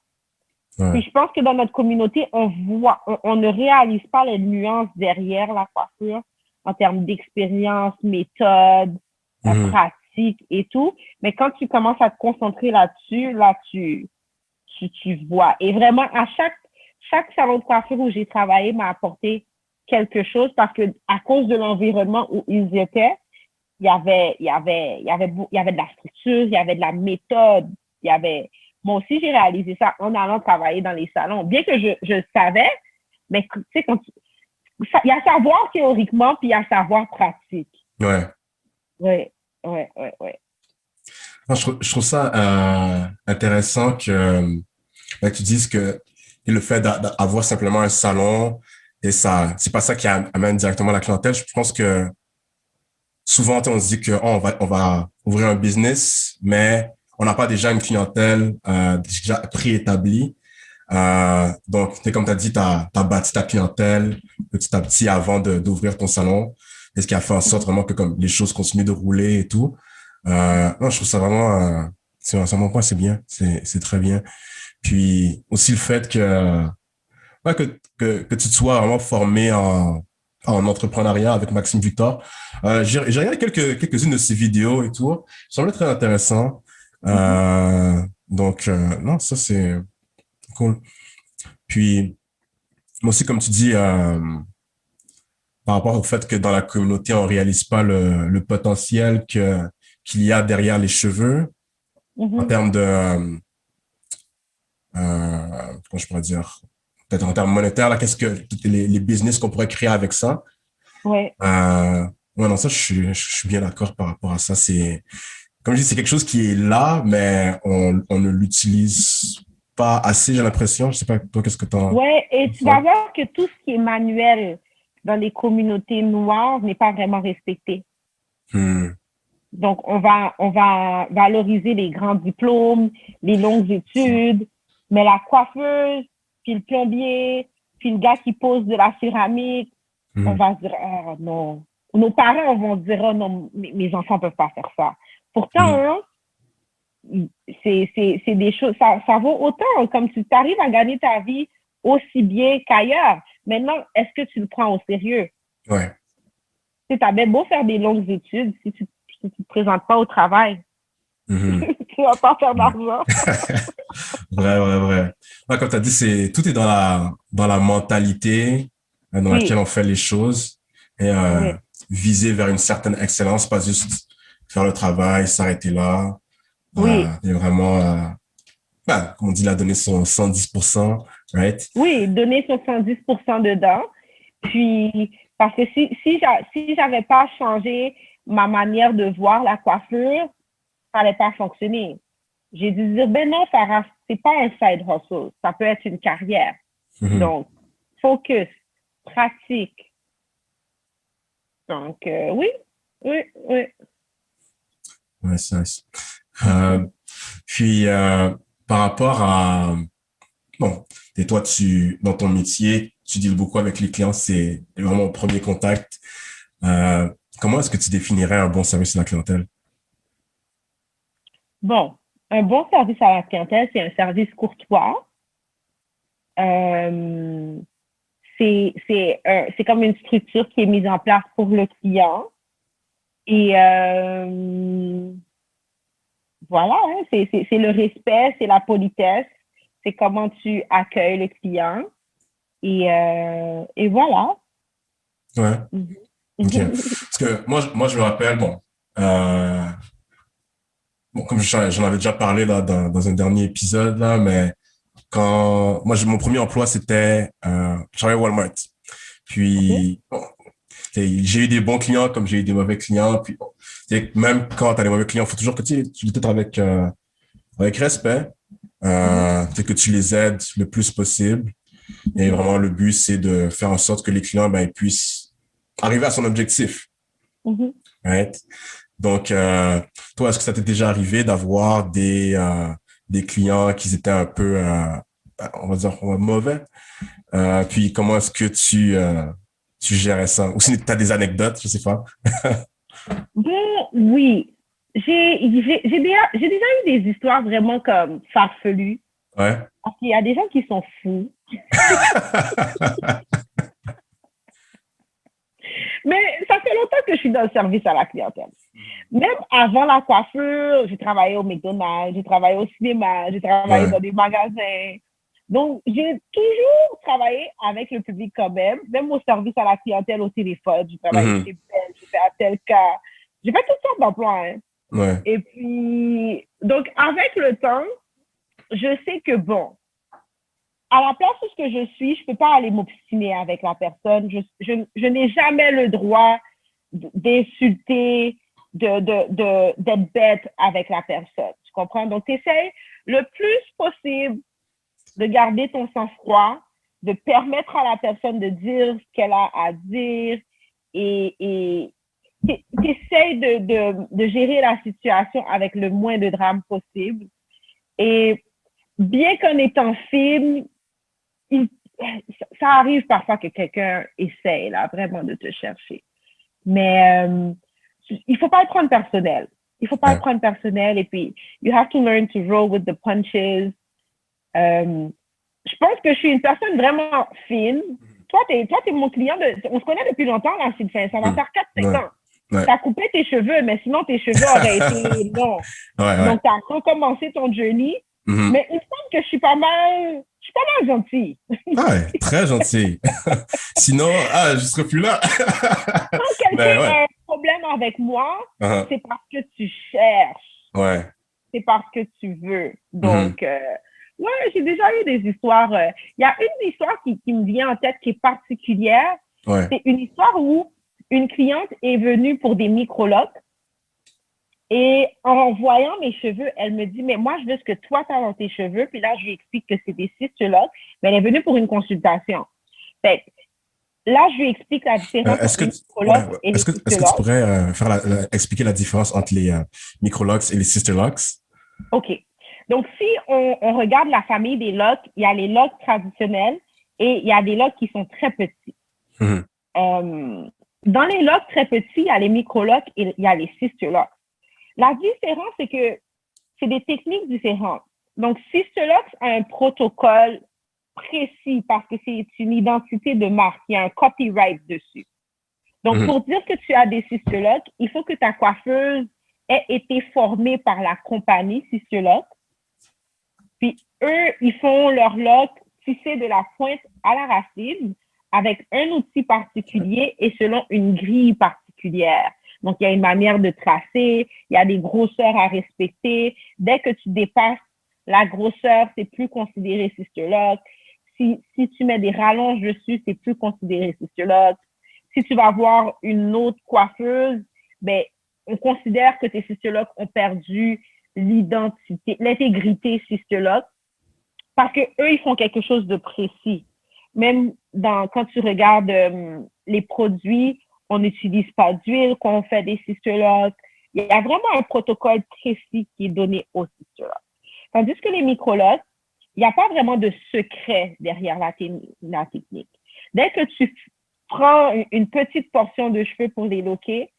Ouais. Puis je pense que dans notre communauté, on ne réalise pas les nuances derrière la coiffure en termes d'expérience, méthode, pratique et tout. Mais quand tu commences à te concentrer là-dessus, tu vois. Et vraiment, à chaque salon de coiffure où j'ai travaillé m'a apporté quelque chose parce que à cause de l'environnement où ils étaient, il y avait de la structure, il y avait de la méthode, moi aussi, j'ai réalisé ça en allant travailler dans les salons. Bien que je savais, mais tu sais, il y a savoir théoriquement, puis il y a savoir pratique. Ouais. Oui. Non, je trouve ça intéressant que tu dises que le fait d'avoir simplement un salon, et ça, c'est pas ça qui amène directement la clientèle. Je pense que souvent, on se dit que on va ouvrir un business, mais on n'a pas déjà une clientèle déjà préétablie. Donc, comme tu as dit, tu as bâti ta clientèle petit à petit avant d'ouvrir ton salon. Et ce qui a fait en sorte vraiment que comme les choses continuent de rouler et tout. Non, je trouve ça vraiment, c'est un bon point, c'est bien, c'est très bien. Puis aussi le fait ouais, que tu te sois vraiment formé en entrepreneuriat avec Maxime Victor. J'ai regardé quelques-unes de ses vidéos et tout. Ça semblait très intéressant. Donc, non, ça c'est cool. Puis, moi aussi, comme tu dis, par rapport au fait que dans la communauté, on réalise pas le potentiel qu'il y a derrière les cheveux en termes de, comment je pourrais dire, peut-être en termes monétaires, là, qu'est-ce que les business qu'on pourrait créer avec ça. Oui. Ouais, non, ça, je suis bien d'accord par rapport à ça. C'est, comme je dis, c'est quelque chose qui est là, mais on ne l'utilise pas assez, j'ai l'impression. Je sais pas, toi, qu'est-ce que t'en... Oui, et tu vas voir que tout ce qui est manuel dans les communautés noires n'est pas vraiment respecté. Donc, on va valoriser les grands diplômes, les longues études, mais la coiffeuse, puis le plombier, puis le gars qui pose de la céramique, on va se dire, oh non. Nos parents vont dire, oh non, mes enfants ne peuvent pas faire ça. Pourtant, c'est des choses, ça vaut autant, comme tu arrives à gagner ta vie aussi bien qu'ailleurs. Maintenant, est-ce que tu le prends au sérieux? Ouais. Tu as bien beau faire des longues études, si tu ne te présentes pas au travail, tu ne vas pas faire d'argent. Vrai. Ouais, comme tu as dit, tout est dans la mentalité dans laquelle on fait les choses et viser vers une certaine excellence, pas juste faire le travail, s'arrêter là. Et vraiment, comme on dit, là, donner son 110%, right? Oui, donner son 110% dedans. Puis, parce que si j'avais pas changé ma manière de voir la coiffure, ça n'allait pas fonctionner. J'ai dû dire, ben non, Farah, c'est pas un side hustle. Ça peut être une carrière. Donc, focus, pratique. Donc, oui. Ouais, c'est nice. Puis, par rapport à, bon, et toi, dans ton métier, tu deals beaucoup avec les clients, c'est vraiment le premier contact. Comment est-ce que tu définirais un bon service à la clientèle? Bon, un bon service à la clientèle, c'est un service courtois. C'est comme une structure qui est mise en place pour le client. Et voilà, hein, c'est le respect, c'est la politesse, c'est comment tu accueilles le client. Et voilà. Ouais. OK. Parce que moi, je me rappelle, comme j'en avais déjà parlé là dans un dernier épisode là, mais quand moi mon premier emploi c'était je travaillais à Walmart. Puis j'ai eu des bons clients comme j'ai eu des mauvais clients. Puis même quand tu as des mauvais clients, il faut toujours que tu les traites avec respect, que tu les aides le plus possible. Et vraiment le but c'est de faire en sorte que les clients ils puissent arriver à son objectif. Right? Donc, toi, est-ce que ça t'est déjà arrivé d'avoir des clients qui étaient un peu, on va dire, mauvais? Puis, comment est-ce que tu gérais ça? Ou si tu as des anecdotes, je sais pas. Bon, oui. J'ai déjà eu des histoires vraiment comme farfelues. Ouais. Parce qu'il y a des gens qui sont fous. Mais ça fait longtemps que je suis dans le service à la clientèle. Même avant la coiffure, j'ai travaillé au McDonald's, j'ai travaillé au cinéma, j'ai travaillé Ouais. dans des magasins. Donc, j'ai toujours travaillé avec le public quand même au service à la clientèle au téléphone. J'ai travaillé Mhm. chez Bell, j'ai fait à tel cas. J'ai fait toutes sortes d'emplois. Hein. Ouais. Et puis, donc, avec le temps, je sais que bon, à la place où ce que je suis, je peux pas aller m'obstiner avec la personne. Je n'ai jamais le droit d'insulter, d'être bête avec la personne. Tu comprends? Donc, tu essaies le plus possible de garder ton sang-froid, de permettre à la personne de dire ce qu'elle a à dire et tu essaies de gérer la situation avec le moins de drame possible. Et bien qu'en étant fine, il, ça arrive parfois que quelqu'un essaye là, vraiment de te chercher. Mais il faut pas le prendre personnel. Il faut pas le Ouais. prendre personnel. Et puis, you have to learn to roll with the punches. Je pense que je suis une personne vraiment fine. Toi, t'es mon client. On se connaît depuis longtemps, là, Sylvain. Ça va Mhm. faire 4-5 Ouais. ans. Ouais. Tu as coupé tes cheveux, mais sinon, tes cheveux auraient été longs. Ouais. Ouais. Donc, tu as recommencé ton journey. Mhm. Mais il me semble que je suis pas mal gentille. Ah ouais, très gentil. Sinon, je serais plus là. Quand Mais quelqu'un ouais. a un problème avec moi, Uh-huh. c'est parce que tu cherches, Ouais. c'est parce que tu veux. Mhm. Donc, ouais, j'ai déjà eu des histoires. Il y a une histoire qui me vient en tête qui est particulière. Ouais. C'est une histoire où une cliente est venue pour des microlocs et en voyant mes cheveux, elle me dit, mais moi, je veux ce que toi, tu as dans tes cheveux. Puis là, je lui explique que c'est des cystolocs, mais elle est venue pour une consultation. Fait là, je lui explique la différence Est-ce entre que les tu, ouais, microlocs ouais. et les est-ce que tu cystolocs. pourrais expliquer la différence entre les microlocks et les sisterlocks? OK. Donc, si on regarde la famille des locks, il y a les locks traditionnels et il y a des locks qui sont très petits. Mhm. Dans les locks très petits, il y a les micro-locks et il y a les sister-locks. La différence, c'est que c'est des techniques différentes. Donc, sister-locks a un protocole précis parce que c'est une identité de marque. Il y a un copyright dessus. Donc, Mhm. pour dire que tu as des sister-locks, il faut que ta coiffeuse ait été formée par la compagnie sister-lock. Puis eux, ils font leur lock tissé de la pointe à la racine avec un outil particulier et selon une grille particulière. Donc, il y a une manière de tracer, il y a des grosseurs à respecter. Dès que tu dépasses la grosseur, c'est plus considéré sister-lock. Si tu mets des rallonges dessus, c'est plus considéré sister-lock. Si tu vas voir une autre coiffeuse, ben, on considère que tes sister-locks ont perdu l'identité, l'intégrité sister-lock parce que eux, ils font quelque chose de précis. Même quand tu regardes les produits, on n'utilise pas d'huile quand on fait des sister-locks. Il y a vraiment un protocole précis qui est donné aux sister-locks. Tandis que les micro-locks, il n'y a pas vraiment de secret derrière la technique. Dès que tu prends une petite portion de cheveux pour les loquer,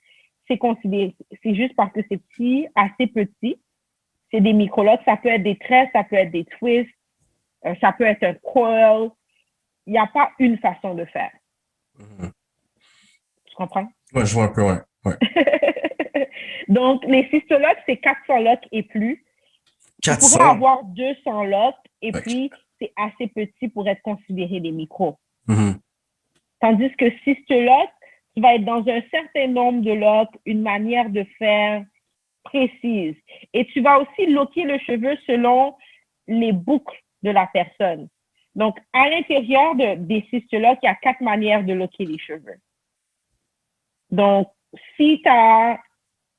c'est considéré, c'est juste parce que c'est petit, assez petit. C'est des micro-locks, ça peut être des tresses, ça peut être des twists, ça peut être un coil. Il n'y a pas une façon de faire. Mhm. Tu comprends? Ouais, je vois un peu, ouais. Ouais. Donc, les cystolocs, c'est 400 locks et plus. Tu pourrais 400. avoir 200 locks et Ouais. puis c'est assez petit pour être considéré des micros. Mhm. Tandis que cystoloc, tu vas être dans un certain nombre de locks, une manière de faire précise. Et tu vas aussi loquer le cheveu selon les boucles de la personne. Donc, à l'intérieur des cystolocs, il y a 4 manières de loquer les cheveux. Donc, si tu as,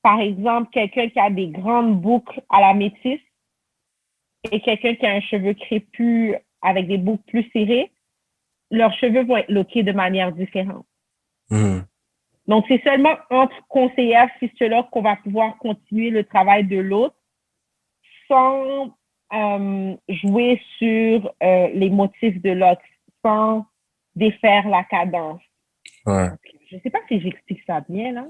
par exemple, quelqu'un qui a des grandes boucles à la métisse et quelqu'un qui a un cheveu crépus avec des boucles plus serrées, leurs cheveux vont être loqués de manière différente. Mhm. Donc, c'est seulement entre conseillères fistologues qu'on va pouvoir continuer le travail de l'autre sans jouer sur les motifs de l'autre, sans défaire la cadence. Ouais. Je ne sais pas si j'explique ça bien, là.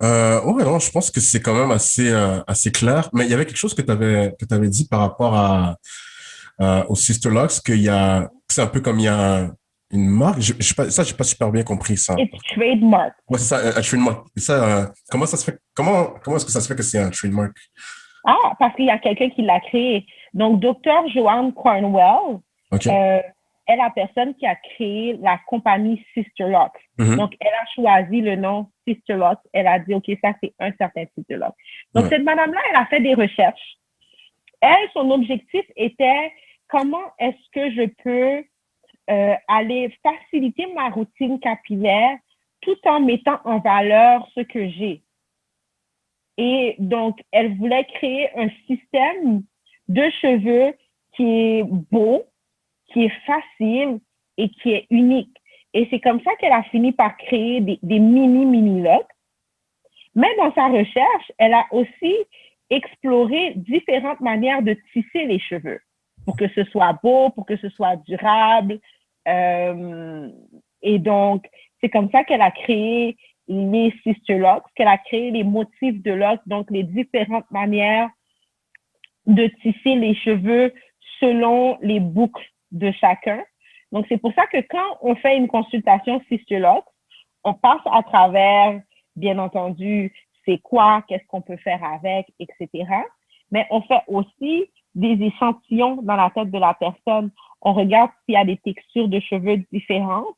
Ouais, non, je pense que c'est quand même assez clair. Mais il y avait quelque chose que t'avais dit par rapport au Sister Locks, c'est un peu comme il y a une marque. J'ai pas super bien compris ça. It's trademark. Ouais, c'est ça, un trademark. Et ça, comment ça se fait, comment est-ce que ça se fait que c'est un trademark? Ah, parce qu'il y a quelqu'un qui l'a créé. Donc, Dr. Joanne Cornwell, OK. est la personne qui a créé la compagnie Sister Locks. Mhm. Donc, elle a choisi le nom Sister Locks. Elle a dit, OK, ça, c'est un certain type de lock. Donc, Ouais. cette madame-là, elle a fait des recherches. Elle, son objectif était comment est-ce que je peux aller faciliter ma routine capillaire tout en mettant en valeur ce que j'ai. Et donc, elle voulait créer un système de cheveux qui est beau, qui est facile et qui est unique. Et c'est comme ça qu'elle a fini par créer des mini locks. Mais dans sa recherche, elle a aussi exploré différentes manières de tisser les cheveux pour que ce soit beau, pour que ce soit durable. Et donc, c'est comme ça qu'elle a créé les sister locks, qu'elle a créé les motifs de locks, donc les différentes manières de tisser les cheveux selon les boucles de chacun. Donc, c'est pour ça que quand on fait une consultation sister locks, on passe à travers, bien entendu, c'est quoi, qu'est-ce qu'on peut faire avec, etc. Mais on fait aussi des échantillons dans la tête de la personne. On regarde s'il y a des textures de cheveux différentes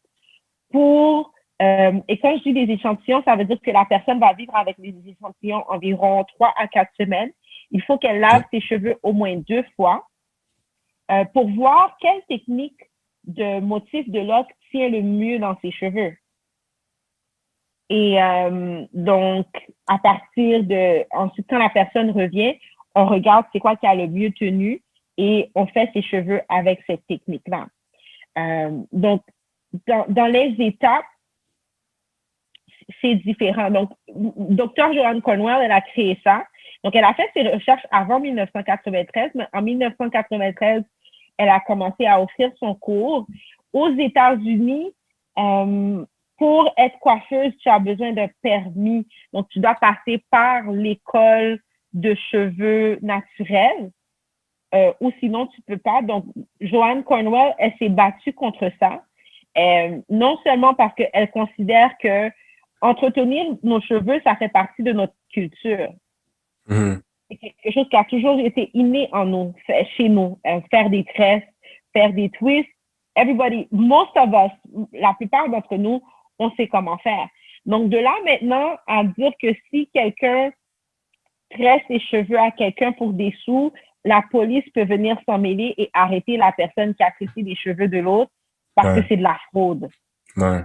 et quand je dis des échantillons, ça veut dire que la personne va vivre avec des échantillons environ 3 à 4 semaines. Il faut qu'elle lave ses cheveux au moins 2 fois pour voir quelle technique de motif de lock tient le mieux dans ses cheveux. Et donc, à partir de... Ensuite, quand la personne revient, on regarde c'est quoi qui a le mieux tenu et on fait ses cheveux avec cette technique-là. Donc, dans les étapes, c'est différent. Donc, Dr. Joanne Cornwell, elle a créé ça. Donc, elle a fait ses recherches avant 1993, mais en 1993, elle a commencé à offrir son cours. Aux États-Unis, pour être coiffeuse, tu as besoin d'un permis. Donc, tu dois passer par l'école de cheveux naturels ou sinon, tu peux pas. Donc, Joanne Cornwell, elle s'est battue contre ça. Non seulement parce qu'elle considère que entretenir nos cheveux, ça fait partie de notre culture. Mhm. C'est quelque chose qui a toujours été inné en nous, chez nous. Faire des tresses, faire des twists. Everybody, most of us, la plupart d'entre nous, on sait comment faire. Donc, de là maintenant à dire que si quelqu'un tresse ses cheveux à quelqu'un pour des sous, la police peut venir s'en mêler et arrêter la personne qui a tressé les cheveux de l'autre parce que c'est de la fraude. Ouais.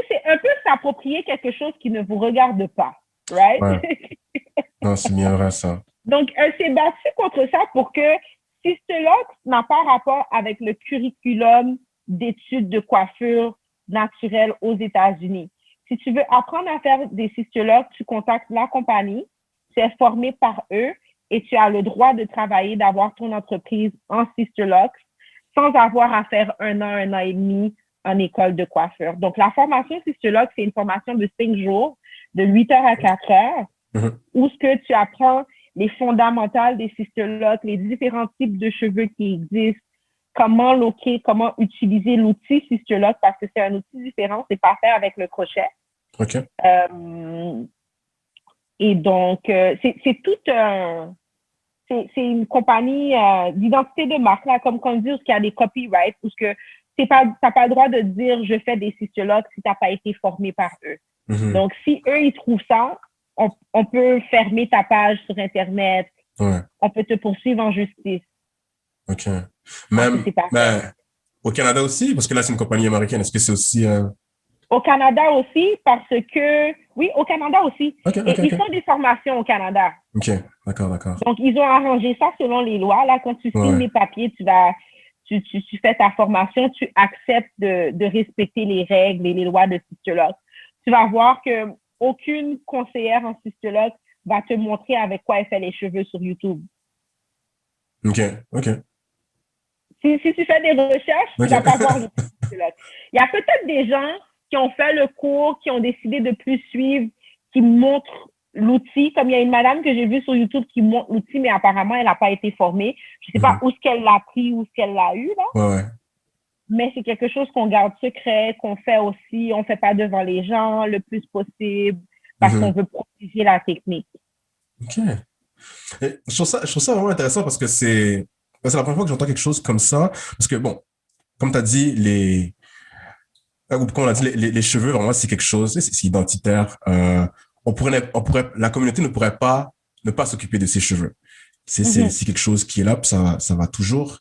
C'est un peu s'approprier quelque chose qui ne vous regarde pas, right? Ouais. Non, c'est bien vrai, ça. Donc, elle s'est battue contre ça pour que Sister Locks n'a pas rapport avec le curriculum d'études de coiffure naturelle aux États-Unis. Si tu veux apprendre à faire des Sister Locks, tu contactes la compagnie, tu es formé par eux et tu as le droit de travailler, d'avoir ton entreprise en Sister Locks sans avoir à faire 1 an et demi en école de coiffure. Donc, la formation Sister Locks, c'est une formation de 5 jours, de 8 heures à 4 heures, où ce que tu apprends les fondamentales des Sister Locks, les différents types de cheveux qui existent, comment loquer, comment utiliser l'outil Sister Lock, parce que c'est un outil différent, c'est pas fait avec le crochet. OK. Et donc, c'est tout un... C'est une compagnie d'identité de marque, là, comme on dit, où il y a des copyrights, où tu n'as pas le droit de dire « je fais des Sister Locks » si tu n'as pas été formé par eux. Mhm. Donc, si eux, ils trouvent ça, on peut fermer ta page sur Internet. Ouais. On peut te poursuivre en justice. OK. Même, c'est pas ben, au Canada aussi, parce que là, c'est une compagnie américaine. Est-ce que c'est aussi... Au Canada aussi, parce que... Oui, au Canada aussi. OK, Et OK, ils OK. font des formations au Canada. OK, d'accord, d'accord. Donc, ils ont arrangé ça selon les lois. Là, quand tu signes Ouais. les papiers, tu fais ta formation, tu acceptes de respecter les règles et les lois de Sister Locks. tu vas voir que aucune conseillère en cystologue va te montrer avec quoi elle fait les cheveux sur YouTube. OK, OK, Si tu fais des recherches, tu OK. ne vas pas voir le cystologue. Il y a peut-être des gens qui ont fait le cours, qui ont décidé de plus suivre, qui montrent l'outil. Comme il y a une madame que j'ai vue sur YouTube qui montre l'outil, mais apparemment, elle n'a pas été formée. Je ne sais pas où est-ce qu'elle l'a pris, où est-ce qu'elle l'a eu, là. Ouais, ouais. Mais c'est quelque chose qu'on garde secret, qu'on fait aussi. On ne fait pas devant les gens le plus possible parce qu'on veut protéger la technique. OK. Et je trouve ça vraiment intéressant parce que c'est la première fois que j'entends quelque chose comme ça. Parce que, bon, comme tu as dit, ou comme on a dit, les cheveux, vraiment, c'est quelque chose, c'est identitaire. La communauté ne pourrait pas ne pas s'occuper de ses cheveux. C'est quelque chose qui est là, puis ça va toujours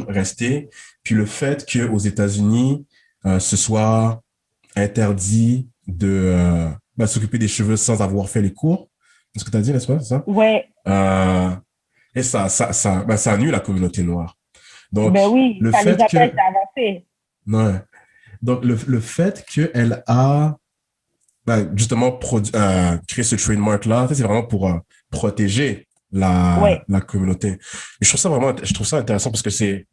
rester. Puis le fait qu'aux États-Unis, ce soit interdit de s'occuper des cheveux sans avoir fait les cours, c'est ce que tu as dit, n'est-ce pas, c'est ça? Ouais. Et ça nuit la communauté noire. Donc, Ben oui, le ça les fait que, appelle avancés. ouais. Donc, le fait qu'elle a, justement, créé ce trademark-là, c'est vraiment pour protéger Ouais. la communauté. Et je trouve ça intéressant parce que c'est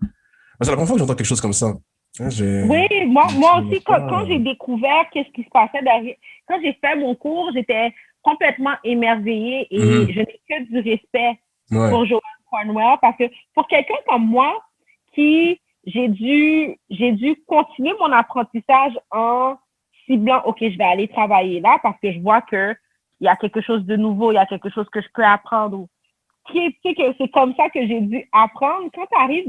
la première fois que j'entends quelque chose comme ça. Hein, Oui, moi je aussi, pas, quand j'ai découvert qu'est-ce qui se passait derrière, quand j'ai fait mon cours, j'étais complètement émerveillée et je n'ai que du respect ouais. pour Joanne Cornwell parce que pour quelqu'un comme moi, qui j'ai dû continuer mon apprentissage en ciblant, OK, je vais aller travailler là parce que je vois que il y a quelque chose de nouveau, il y a quelque chose que je peux apprendre. Tu sais que c'est comme ça que j'ai dû apprendre. Quand tu arrives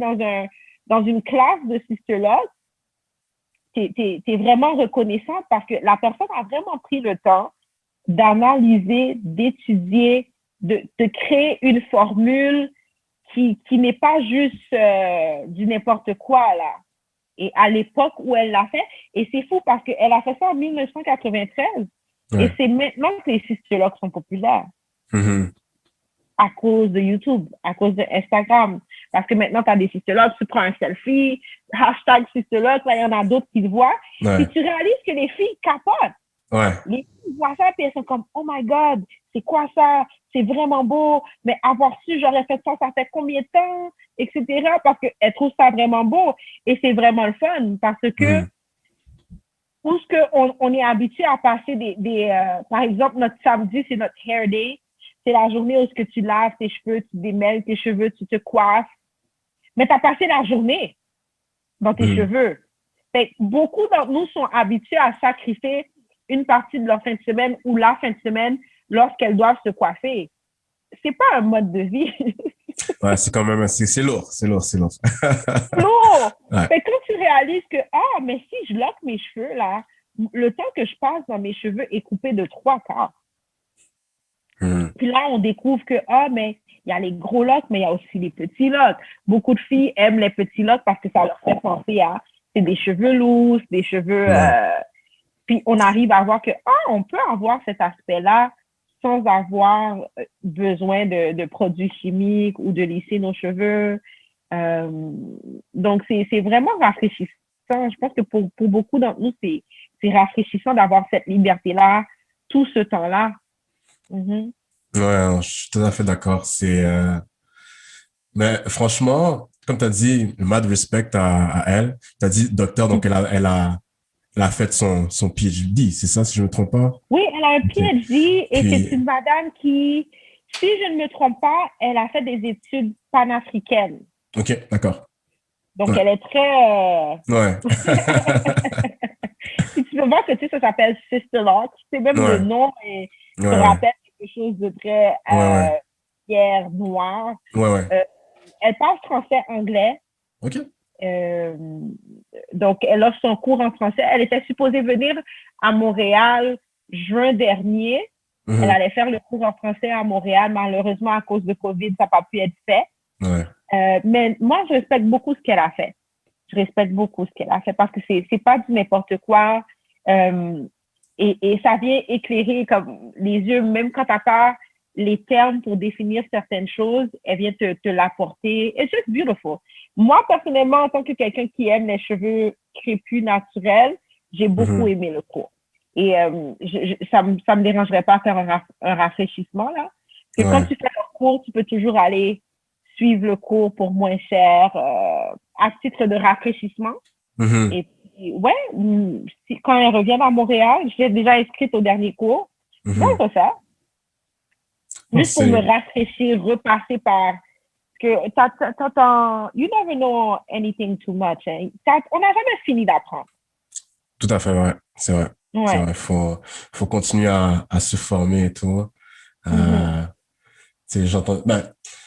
dans une classe de cystologue, t'es vraiment reconnaissante parce que la personne a vraiment pris le temps d'analyser, d'étudier, de créer une formule qui n'est pas juste du n'importe quoi, là. Et à l'époque où elle l'a fait, et c'est fou parce qu'elle a fait ça en 1993, Ouais. et c'est maintenant que les cystologues sont populaires Mm-hmm. à cause de YouTube, à cause de Instagram. Parce que maintenant, tu as des cystologues, tu prends un selfie, hashtag cystologue, là, il y en a d'autres qui le voient. Ouais. Puis tu réalises que les filles capotent. Ouais. Les filles voient ça, puis elles sont comme, oh my God, c'est quoi ça? C'est vraiment beau. Mais avoir su, j'aurais fait ça fait combien de temps? Etc. Parce qu'elles trouvent ça vraiment beau. Et c'est vraiment le fun parce que où ce qu'on est habitué à passer par exemple, notre samedi, c'est notre hair day. C'est la journée où ce que tu laves tes cheveux, tu démêles tes cheveux, tu te coiffes. Mais tu as passé la journée dans tes cheveux. Fait que beaucoup d'entre nous sont habitués à sacrifier une partie de leur fin de semaine ou la fin de semaine lorsqu'elles doivent se coiffer. C'est pas un mode de vie. Ouais, c'est quand même, c'est lourd, c'est lourd. Lourd! Ouais. Fait que quand tu réalises que, mais si je loque mes cheveux, là, le temps que je passe dans mes cheveux est coupé de 3/4. Puis là, on découvre que, mais il y a les gros locks, mais il y a aussi les petits locks. Beaucoup de filles aiment les petits locks parce que ça leur fait penser à, c'est des cheveux lourds, des cheveux, puis on arrive à voir que, on peut avoir cet aspect-là sans avoir besoin de produits chimiques ou de lisser nos cheveux. Donc, c'est vraiment rafraîchissant. Je pense que pour beaucoup d'entre nous, c'est rafraîchissant d'avoir cette liberté-là, tout ce temps-là. Ouais, je suis tout à fait d'accord. Mais franchement, comme tu as dit, mad respect à elle. Tu as dit docteur, donc elle a fait son PhD, c'est ça, si je ne me trompe pas? Oui, elle a un PhD et Puis, c'est une madame qui, si je ne me trompe pas, elle a fait des études panafricaines. OK, d'accord. Donc, Ouais. elle est très... Ouais. Puis tu peux voir que ça s'appelle Sister Lock. C'est même le nom et te rappelle quelque chose de très pierre noire. Elle parle français, anglais. OK. Donc, elle offre son cours en français. Elle était supposée venir à Montréal juin dernier. Elle allait faire le cours en français à Montréal. Malheureusement, à cause de COVID, ça n'a pas pu être fait. Mais moi, je respecte beaucoup ce qu'elle a fait. Je respecte beaucoup ce qu'elle a fait parce que c'est pas du n'importe quoi. Et ça vient éclairer comme les yeux, même quand tu n'as pas les termes pour définir certaines choses, elle vient te l'apporter. It's just beautiful. Moi, personnellement, en tant que quelqu'un qui aime les cheveux crépus naturels, j'ai beaucoup aimé le cours. Et ça me dérangerait pas faire un rafraîchissement, là. Parce que quand tu fais le cours, tu peux toujours aller suivre le cours pour moins cher à titre de rafraîchissement. Et puis, quand elle revient à Montréal, je suis déjà inscrite au dernier cours. Je vais le refaire. Juste pour me rafraîchir, repasser par... que you never know anything too much. Hein. On n'a jamais fini d'apprendre. Tout à fait, ouais. C'est vrai. Ouais. C'est vrai. Faut continuer à se former et tout. J'entends,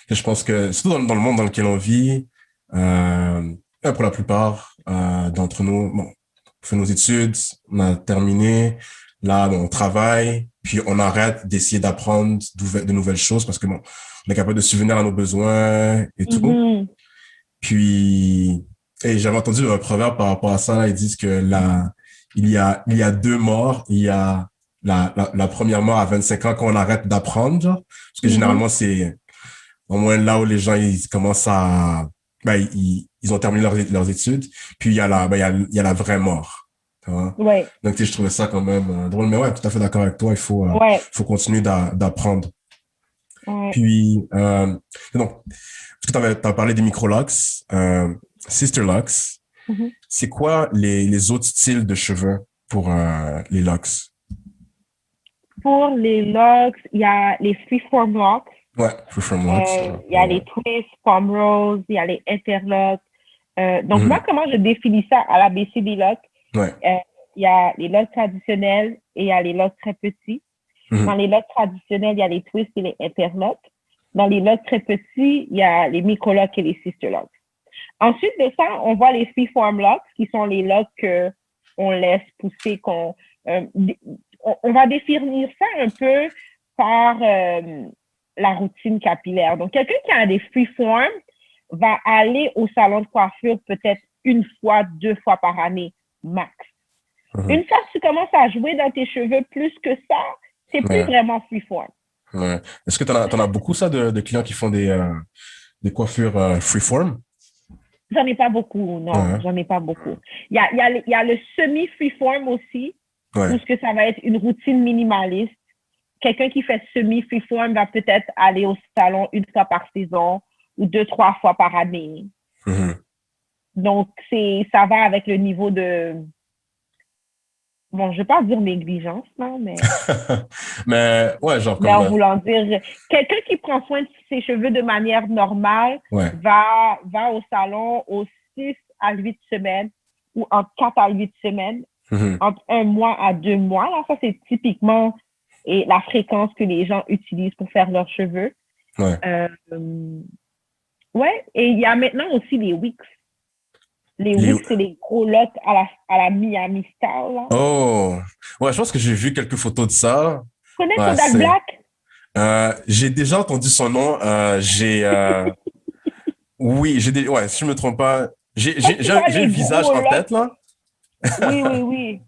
je pense que, surtout dans le monde dans lequel on vit, pour la plupart d'entre nous, bon, on fait nos études, on a terminé, là, on travaille, puis on arrête d'essayer d'apprendre de nouvelles choses parce que, bon, on est capable de subvenir à nos besoins et tout. Puis, j'avais entendu un proverbe par rapport à ça, là, ils disent que il y a deux morts, il y a la première mort à 25 ans quand on arrête d'apprendre, genre, parce que généralement, c'est au moins là où les gens, ils commencent à, ils ont terminé leurs études, puis il y a la vraie mort. Ouais. Donc, je trouvais ça quand même drôle, mais ouais, tout à fait d'accord avec toi, il faut continuer d'apprendre. Ouais. Puis, donc, parce que t'as parlé des microlocks, Sister Locks. C'est quoi les autres styles de cheveux pour les locks? Pour les locks, il y a les freeform locks. Ouais, freeform locks. Il y a les twists, palm rolls, il y a les interlocks. Donc, moi, comment je définis ça à l'ABC des locks? Il y a les locks traditionnels et il y a les locks très petits. Dans les locks traditionnels, il y a les twists et les interlocks. Dans les locks très petits, il y a les micro-locks et les sister locks. Ensuite de ça, on voit les freeform locks, qui sont les locks qu'on laisse pousser, on va définir ça un peu par la routine capillaire. Donc, quelqu'un qui a des freeform va aller au salon de coiffure peut-être une fois, 2 fois par année, max. Une fois que tu commences à jouer dans tes cheveux plus que ça, c'est plus vraiment freeform. Ouais. Est-ce que t'en as beaucoup, ça, de clients qui font des coiffures freeform? J'en ai pas beaucoup, non, j'en ai pas beaucoup. Il y a le semi-freeform aussi, où ce que ça va être une routine minimaliste. Quelqu'un qui fait semi-freeform va peut-être aller au salon 1 fois par saison ou 2-3 fois par année. Donc, ça va avec le niveau de... Bon, je vais pas dire négligence, non, mais... mais, ouais, genre mais en voulant dire... Quelqu'un qui prend soin de ses cheveux de manière normale va au salon aux 6 à 8 semaines ou entre 4 à 8 semaines, entre 1 mois à 2 mois. Là, ça, c'est typiquement la fréquence que les gens utilisent pour faire leurs cheveux. Et il y a maintenant aussi les wigs. Les wigs, c'est les gros locks à la Miami style. Là. Oh! Ouais, je pense que j'ai vu quelques photos de ça. Tu connais Kodak Black? J'ai déjà entendu son nom. Oui, si je me trompe pas, j'ai le visage en tête, là. Oui.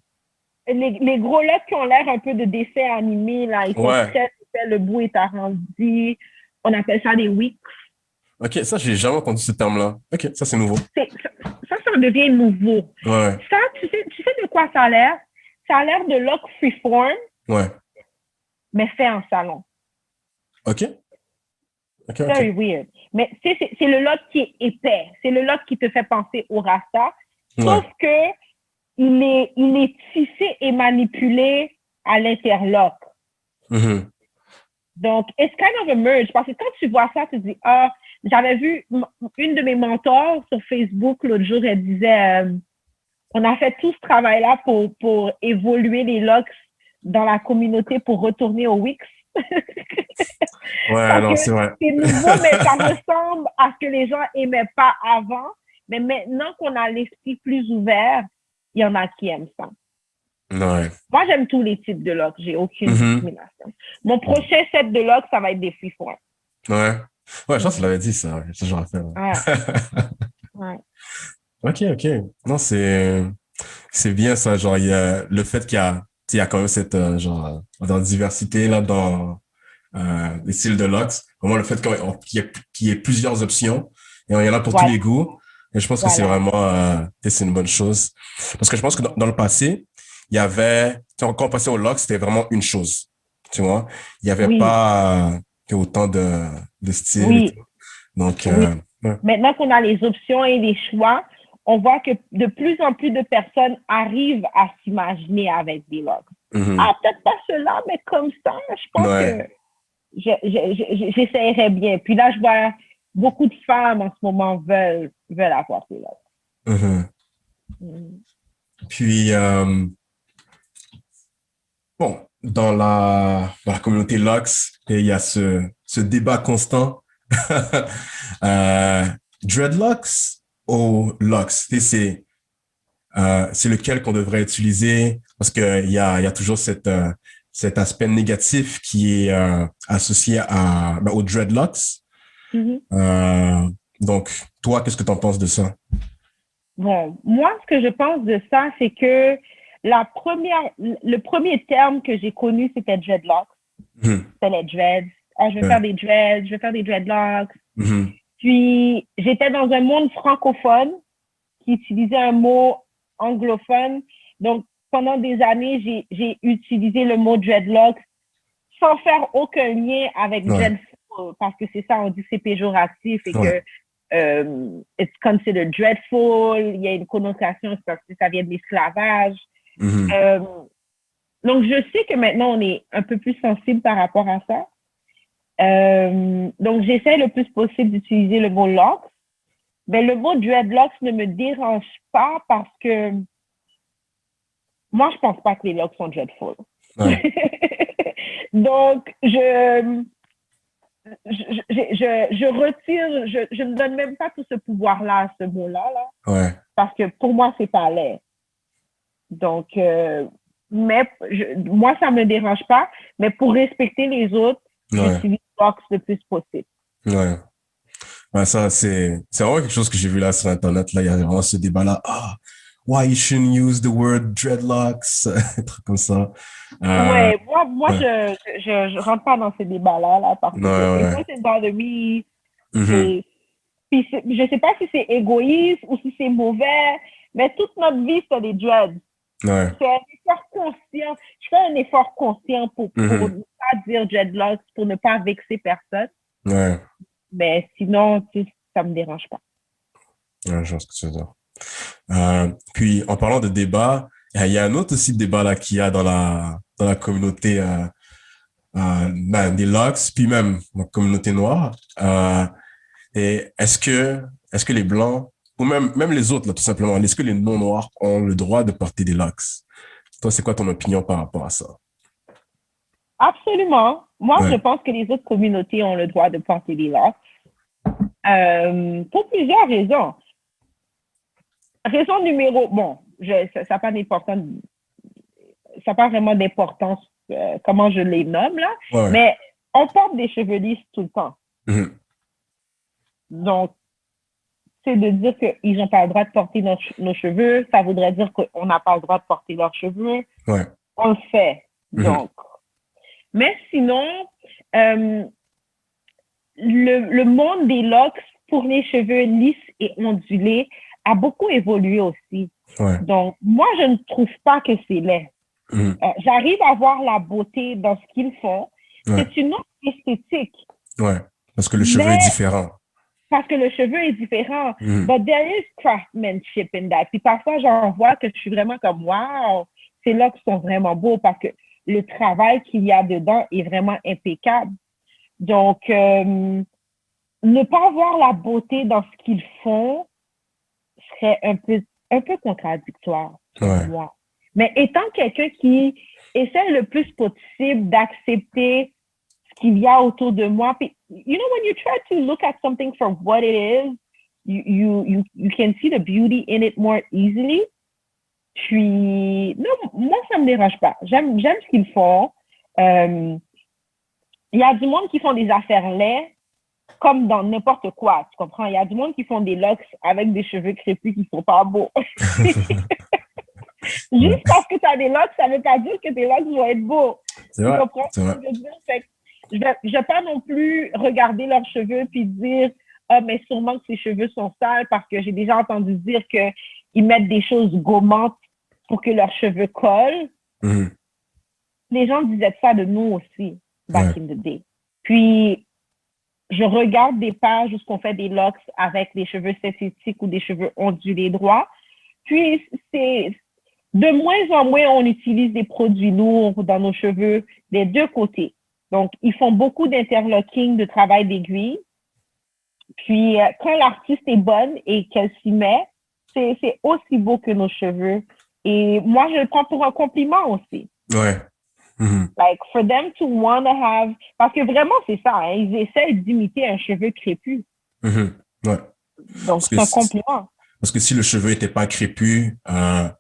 Les gros locks qui ont l'air un peu de dessin animé, là, ils sont très épais, le bout est arrondi. On appelle ça des wigs. OK, ça, j'ai jamais entendu ce terme-là. OK, ça, c'est nouveau. Ça devient nouveau. Ça, tu sais de quoi ça a l'air? Ça a l'air de lock freeform, mais fait en salon. OK. Very weird. Mais c'est le lock qui est épais. C'est le lock qui te fait penser au rasta. Sauf que il est tissé et manipulé à l'interlock. Donc, it's kind of a merge. Parce que quand tu vois ça, tu te dis, j'avais vu une de mes mentors sur Facebook l'autre jour, elle disait, on a fait tout ce travail-là pour évoluer les locks dans la communauté pour retourner au Wix. C'est vrai. C'est nouveau, mais ça ressemble à ce que les gens aimaient pas avant. Mais maintenant qu'on a l'esprit plus ouvert, il y en a qui aiment ça. Moi, j'aime tous les types de locks. J'ai aucune discrimination. Mon prochain set de locks, ça va être des freeform. Ouais, je pense que tu l'avais dit, ça. C'est toujours à faire. OK. Non, c'est bien ça. Genre, il y a le fait qu'il y a quand même cette diversité là dans les styles de locks. Vraiment le fait qu'il y ait plusieurs options et il y en a pour tous les goûts. Et je pense que c'est vraiment c'est une bonne chose parce que je pense que dans le passé il y avait, quand on passait au locks, c'était vraiment une chose, tu vois. Il n'y avait Oui, pas autant de styles et tout. oui, Donc, oui. ouais. Maintenant qu'on a les options et les choix, on voit que de plus en plus de personnes arrivent à s'imaginer avec des locks. Mhm. Ah, peut-être pas cela, mais comme ça, je pense Ouais. que j'essayerais bien. Puis là, je vois beaucoup de femmes en ce moment veulent avoir ces locks. Mhm. Mm. Puis, bon, dans la communauté Lux, il y a ce débat constant. euh, Dreadlocks ou Lux? C'est lequel qu'on devrait utiliser parce que il y a toujours cet aspect négatif qui est associé aux dreadlocks. Mhm. Euh, donc, toi, qu'est-ce que tu en penses de ça? Bon, moi, ce que je pense de ça, c'est que le premier terme que j'ai connu, c'était dreadlocks. Mhm. C'était les dreads. Ah, je vais Ouais. faire des dreads, je vais faire des dreadlocks. Mhm. Puis, j'étais dans un monde francophone qui utilisait un mot anglophone. Donc, pendant des années, j'ai utilisé le mot dreadlocks sans faire aucun lien avec Ouais. dreadful, parce que c'est ça, on dit que c'est péjoratif et Ouais. que it's considered dreadful, il y a une connotation parce que ça vient de l'esclavage. Mhm. Euh, donc, je sais que maintenant, on est un peu plus sensible par rapport à ça. Donc, j'essaie le plus possible d'utiliser le mot locks. Mais le mot dreadlocks ne me dérange pas parce que moi, je pense pas que les locks sont dreadful. Ouais. Donc, je retire, je ne donne même pas tout ce pouvoir-là à ce mot-là, là, Ouais. parce que pour moi, c'est pas laid. Donc, moi, ça me dérange pas, mais pour respecter les autres, Ouais. j'utilise Box le plus possible. Ouais. Ouais, ça, c'est vraiment quelque chose que j'ai vu là sur Internet. Là, il y a vraiment ce débat-là. Ah, why you shouldn't use the word dreadlocks? Un truc comme ça. Euh, Ouais, moi, ouais. je rentre pas dans ces débats-là, là, parce Ouais, que it ouais. doesn't bother me. Mhm. Et puis, je sais pas si c'est égoïste ou si c'est mauvais, mais toute notre vie, c'est des dreads. Ouais. C'est un effort conscient. Je fais un effort conscient pour Mhm. ne pas dire dreadlocks, pour ne pas vexer personne. Ouais. Mais sinon, ça me dérange pas. Ouais, je vois ce que tu veux dire. Puis, en parlant de débat, il y a un autre aussi débat là qu'il y a dans la communauté des Locks, puis même la communauté noire. Et est-ce que les Blancs, ou même les autres, là, tout simplement, est-ce que les non-noirs ont le droit de porter des locks? Toi, c'est quoi ton opinion par rapport à ça? Absolument. Moi, je Ouais. pense que les autres communautés ont le droit de porter des locks. Pour plusieurs raisons. Raison numéro, bon, ça n'a pas d'importance, ça n'a pas vraiment d'importance comment je les nomme là, Ouais, ouais. mais on porte des cheveux lisses tout le temps. Mhm. Donc, c'est de dire qu'ils n'ont pas le droit de porter nos cheveux, ça voudrait dire qu'on n'a pas le droit de porter leurs cheveux. Ouais. On le fait. Mhm. Donc, mais sinon, euh, le monde des locks pour les cheveux lisses et ondulés a beaucoup évolué aussi. Ouais. Donc, moi, je ne trouve pas que c'est laid. Mhm. J'arrive à voir la beauté dans ce qu'ils font. Ouais. C'est une autre esthétique, Ouais. Parce que le cheveu est mais différent. parce que le cheveu est différent. Mhm. But there is craftsmanship in that. Puis parfois, j'en vois que je suis vraiment comme, wow, ces locks sont vraiment beaux parce que le travail qu'il y a dedans est vraiment impeccable. Donc, ne pas voir la beauté dans ce qu'ils font serait un peu contradictoire pour Ouais. moi. Mais étant quelqu'un qui essaie le plus possible d'accepter ce qu'il y a autour de moi, puis, you know, when you try to look at something for what it is, you can see the beauty in it more easily. Puis, non, moi, ça me dérange pas. J'aime ce qu'ils font. Il y a du monde qui font des affaires laides, comme dans n'importe quoi, tu comprends? Il y a du monde qui font des locks avec des cheveux crépus qui sont pas beaux. Ouais. Juste parce que tu as des locks, ça veut pas dire que tes locks vont être beaux. C'est Tu vrai. comprends C'est ce vrai. que je veux dire? Fait que je vais pas non plus regarder leurs cheveux puis dire ah, mais sûrement que ses cheveux sont sales parce que j'ai déjà entendu dire qu'ils mettent des choses gommantes pour que leurs cheveux collent. Mhm. Les gens disaient ça de nous aussi, back Ouais. in the day. Puis, je regarde des pages où on fait des locks avec des cheveux synthétiques ou des cheveux ondulés droits. Puis, c'est de moins en moins, on utilise des produits lourds dans nos cheveux des deux côtés. Donc, ils font beaucoup d'interlocking, de travail d'aiguille. Puis, quand l'artiste est bonne et qu'elle s'y met, c'est aussi beau que nos cheveux. Et moi, je le prends pour un compliment aussi. Ouais. Mhm. Like, for them to want to have... Parce que vraiment, c'est ça. Hein, ils essaient d'imiter un cheveu crépus. Mhm. Ouais. Donc, c'est un compliment. Parce que si le cheveu était pas crépus, ben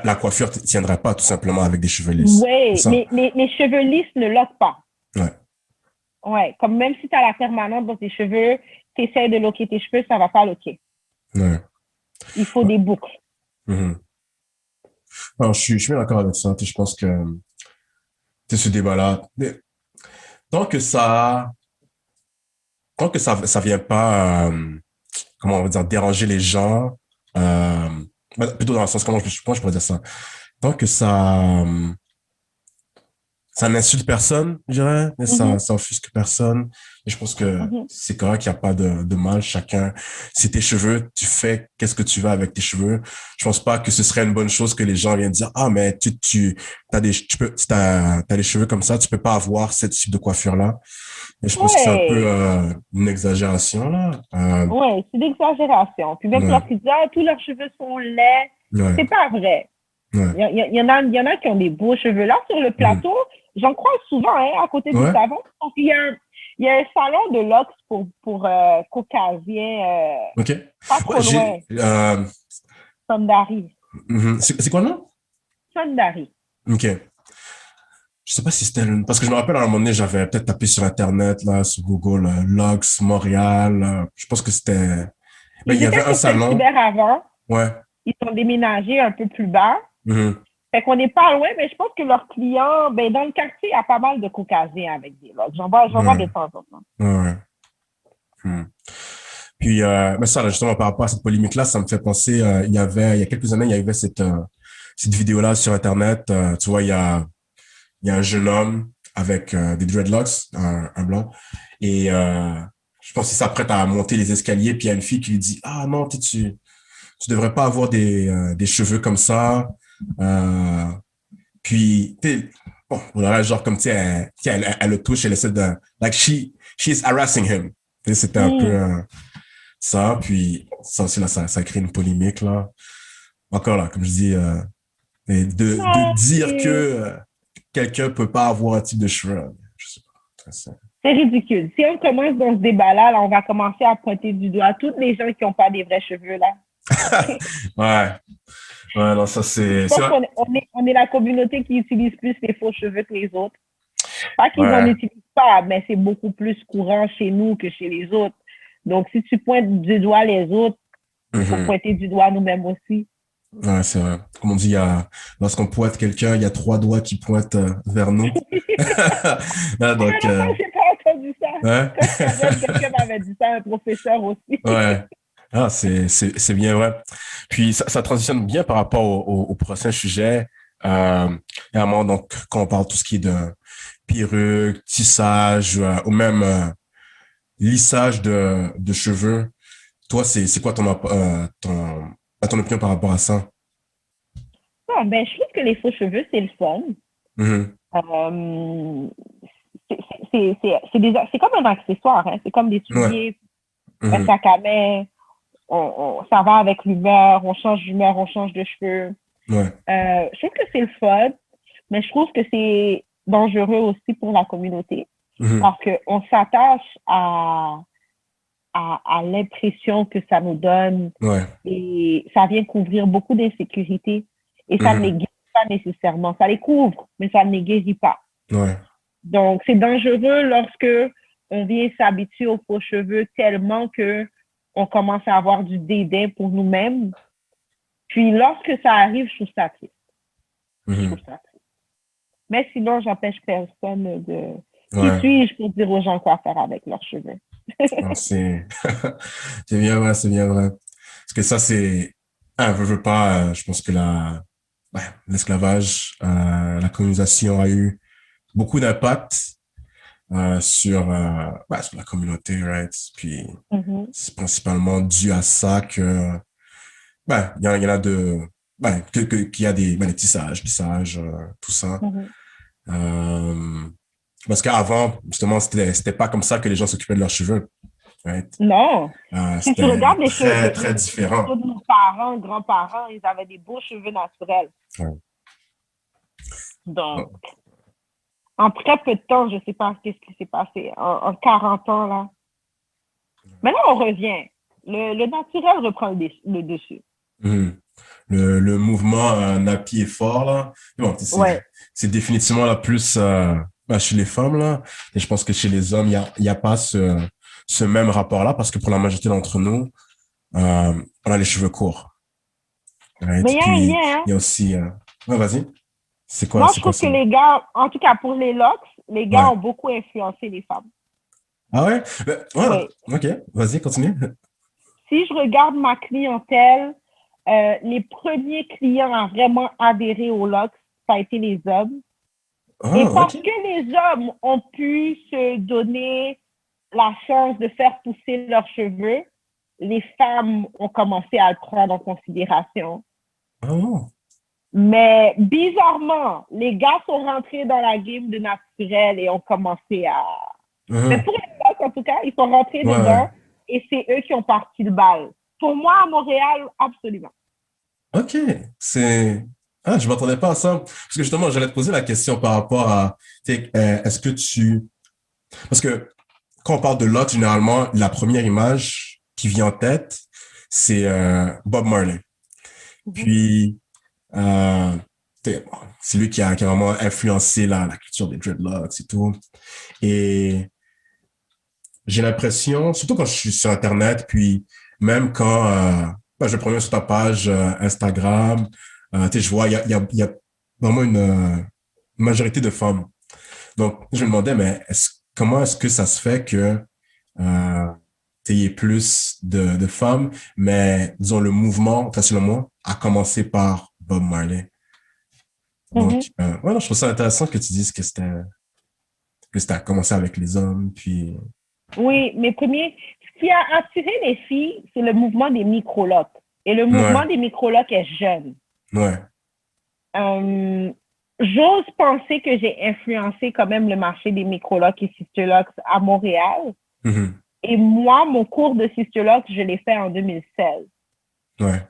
la coiffure tiendrait pas tout simplement avec des cheveux lisses. Oui, C'est ça. mais les cheveux lisses ne loquent pas. Ouais. Ouais, comme même si tu as la permanente dans tes cheveux, tu essaies de loquer tes cheveux, ça va pas loquer. Ouais. Il faut des boucles. Mhm. Non, je suis bien d'accord avec ça. Tu sais, je pense que ce débat-là, tant que ça, ça vient pas, comment on va dire, déranger les gens, ben, plutôt dans le sens, comment je pourrais dire ça? Tant que ça n'insulte personne, je dirais, mais Mhm, ça offusque personne. Et je pense que mhm. c'est correct, il n'y a pas de mal. Chacun, c'est tes cheveux, tu fais qu'est-ce que tu veux avec tes cheveux. Je pense pas que ce serait une bonne chose que les gens viennent dire, ah, mais t'as des cheveux comme ça, tu peux pas avoir ce type de coiffure-là. Et je pense que c'est un peu, Ouais, une exagération, là. ouais, c'est d'exagération. Puis même Ouais, lorsqu'ils disent, ah, tous leurs cheveux sont laids, ouais, c'est pas vrai. ouais. Il y en a qui ont des beaux cheveux. Là, sur le Mhm. plateau, j'en croise souvent, hein, à côté du Ouais, savon. Donc, il y a un salon de locks pour caucasiens, ok. pas Ouais, trop loin, Sundari. c'est quoi le nom? Sundari. Ok. Je sais pas si c'était parce que je me rappelle à un moment donné, j'avais peut-être tapé sur Internet, là, sur Google, Lux, Montréal. Je pense que c'était, ben, il Ils y étaient avait un sur salon. Saint-Hubert avant. Ouais. Ils sont déménagés un peu plus bas. Mhm. Fait qu'on n'est pas loin, mais je pense que leurs clients, ben, dans le quartier, il y a pas mal de caucasiens avec des locks. J'en vois de Ouais. temps en temps. Ouais. Mhm. Puis, mais ça, là, justement, par rapport à cette polémique-là, ça me fait penser, il y a quelques années, il y avait cette vidéo-là sur Internet. Tu vois, il y a un jeune homme avec des dreadlocks, un blanc, et je pense qu'il s'apprête à monter les escaliers, puis il y a une fille qui lui dit, ah non, tu devrais pas avoir des cheveux comme ça. Euh, puis, bon, voilà, genre comme, tu sais, elle le touche, elle essaie de, like, she's harassing him. Tu sais, c'était un peu Mm. ça, puis ça aussi, là, ça crée une polémique, là. Encore là, comme je dis, et de Non, dire que quelqu'un peut pas avoir un type de cheveux, je sais pas. c'est ridicule. Si on commence dans ce débat-là, là, on va commencer à pointer du doigt toutes les gens qui n'ont pas des vrais cheveux, là. Ouais, ouais, non, ça Je c'est pense vrai. on est la communauté qui utilise plus les faux cheveux que les autres. Pas qu'ils n'en Ouais. utilisent pas, mais c'est beaucoup plus courant chez nous que chez les autres. Donc, si tu pointes du doigt les autres, il faut Mhm. pointer du doigt nous-mêmes aussi. Ouais, c'est vrai. Comme on dit, lorsqu'on pointe quelqu'un, il y a trois doigts qui pointent vers nous. Ah, Ah donc, non, ça, j'ai pas entendu ça. ouais. Quand j'étais jeune, quelqu'un m'avait dit ça, un professeur aussi. Ouais. Ah, c'est bien vrai. Puis, ça transitionne bien par rapport au prochain sujet. Évidemment, donc, quand on parle tout ce qui est de perruque, tissage, ou même lissage de cheveux, toi, c'est quoi ton opinion par rapport à ça? Non, ben, je trouve que les faux cheveux, c'est le fun. Mhm. Euh, c'est comme un accessoire, hein. C'est comme des Ouais. souliers, un Mhm. sac à main. Ça va avec l'humeur, on change d'humeur, on change de cheveux. Ouais. Je trouve que c'est le fun, mais je trouve que c'est dangereux aussi pour la communauté Mhm. parce qu'on s'attache à l'impression que ça nous donne Ouais. et ça vient couvrir beaucoup d'insécurité et ça ne les Mhm. guérit pas nécessairement. Ça les couvre, mais ça ne les guérit pas. Ouais. Donc, c'est dangereux lorsque on vient s'habituer aux faux cheveux tellement que on commence à avoir du dédain pour nous-mêmes. Puis, lorsque ça arrive, je trouve ça triste. Je trouve Mhm. ça triste. Mais sinon, j'empêche personne de... Qui Ouais. suis-je pour dire aux gens quoi faire avec leurs cheveux? Non, c'est bien vrai, c'est bien vrai. Parce que ça, c'est, veux pas, je pense que l'esclavage, la colonisation a eu beaucoup d'impact sur la communauté, right? Puis Mhm, c'est principalement dû à ça que il y en a qu'il y a des tissages, tout ça. mhm. Euh, Parce qu'avant, justement, c'était pas comme ça que les gens s'occupaient de leurs cheveux, right? Non. Si tu C'était regardes très, très les différent. photos de nos parents, grands-parents, ils avaient des beaux cheveux naturels. Ouais. Donc, Bon. en très peu de temps, je ne sais pas qu'est-ce qui s'est passé. En 40 ans, là. Maintenant, on revient. Le naturel reprend le dessus. Mhm. Le mouvement nappy est fort, là. Mais bon, Ouais. c'est définitivement la plus chez les femmes, là. Et je pense que chez les hommes, il y a pas ce même rapport-là, parce que pour la majorité d'entre nous, on a les cheveux courts. Mais Right? il y a un Puis, lien, hein. il y a aussi... Ouais, vas-y. Moi, je C'est quoi trouve que ça? les gars, en tout cas pour les locks, les gars Ouais. ont beaucoup influencé les femmes. Ah ouais? Ouais, Oui. ok. Vas-y, continue. Si je regarde ma clientèle, les premiers clients à vraiment adhérer aux locks, ça a été les hommes. Et Ah, ok. parce que les hommes ont pu se donner la chance de faire pousser leurs cheveux, les femmes ont commencé à le prendre en considération. Ah bon. Mais bizarrement, les gars sont rentrés dans la game de naturel et ont commencé à... Mais Mhm. pour les gars, en tout cas, ils sont rentrés Ouais, dedans ouais. et c'est eux qui ont parti le bal. Pour moi, à Montréal, absolument. Ok. C'est... Ah, je m'attendais pas à ça. Parce que justement, j'allais te poser la question par rapport à... est-ce que tu... Parce que quand on parle de Lot, généralement, la première image qui vient en tête, c'est Bob Marley. Mhm. Puis, euh, bon, c'est lui qui a vraiment influencé la culture des dreadlocks et tout. Et j'ai l'impression, surtout quand je suis sur Internet, puis même quand je me promène sur ta page Instagram, je vois, il y a vraiment une majorité de femmes. Donc, je me demandais, mais comment est-ce que ça se fait que euh, il y ait plus de femmes, mais disons, le mouvement, très selon moi, a commencé par Bob Marley. Donc, Mhm. ouais, non, je trouve ça intéressant que tu dises que c'était à commencer avec les hommes, puis... Oui, ce qui a attiré les filles, c'est le mouvement des microlocs. Et le mouvement Ouais, des microlocs est jeune. ouais. Euh, J'ose penser que j'ai influencé quand même le marché des microlocs et sisterlocks à Montréal. Mhm. Et moi, mon cours de sisterlock, je l'ai fait en 2016. Ouais.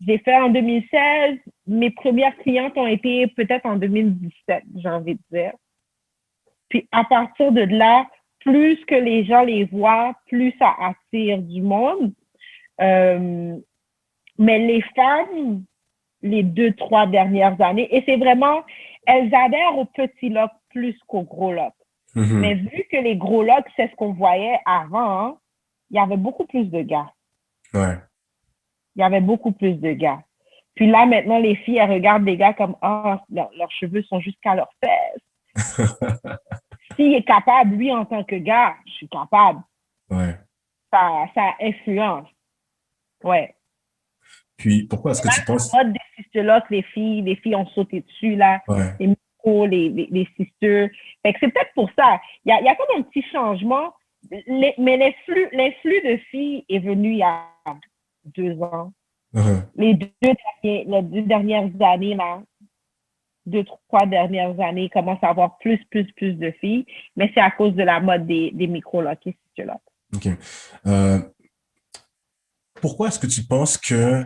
J'ai fait en 2016. Mes premières clientes ont été peut-être en 2017, j'ai envie de dire. Puis à partir de là, plus que les gens les voient, plus ça attire du monde. Euh, mais les femmes, les 2, 3 dernières années, et c'est vraiment, elles adhèrent aux petits locks plus qu'aux gros locks. Mais Mhm. vu que les gros locks, c'est ce qu'on voyait avant, hein, il y avait beaucoup plus de gars. Ouais. Il y avait beaucoup plus de gars. Puis là, maintenant, les filles, elles regardent les gars comme, ah, oh, leurs cheveux sont jusqu'à leurs fesses. S'il est capable, lui, en tant que gars, je suis capable. Ouais. Ça influence. Ouais. Puis, pourquoi est-ce que tu penses... La mode des sisters-là, les filles ont sauté dessus, là. Ouais. Les micros, les sisters. Fait que c'est peut-être pour ça. Il y a comme un petit changement. Mais l'influx de filles est venu il y a 2 ans. Mhm. Les 2 dernières années, là, 2, 3 dernières années, commence à avoir plus de filles, mais c'est à cause de la mode des micro-locs et là. OK. Euh, Pourquoi est-ce que tu penses que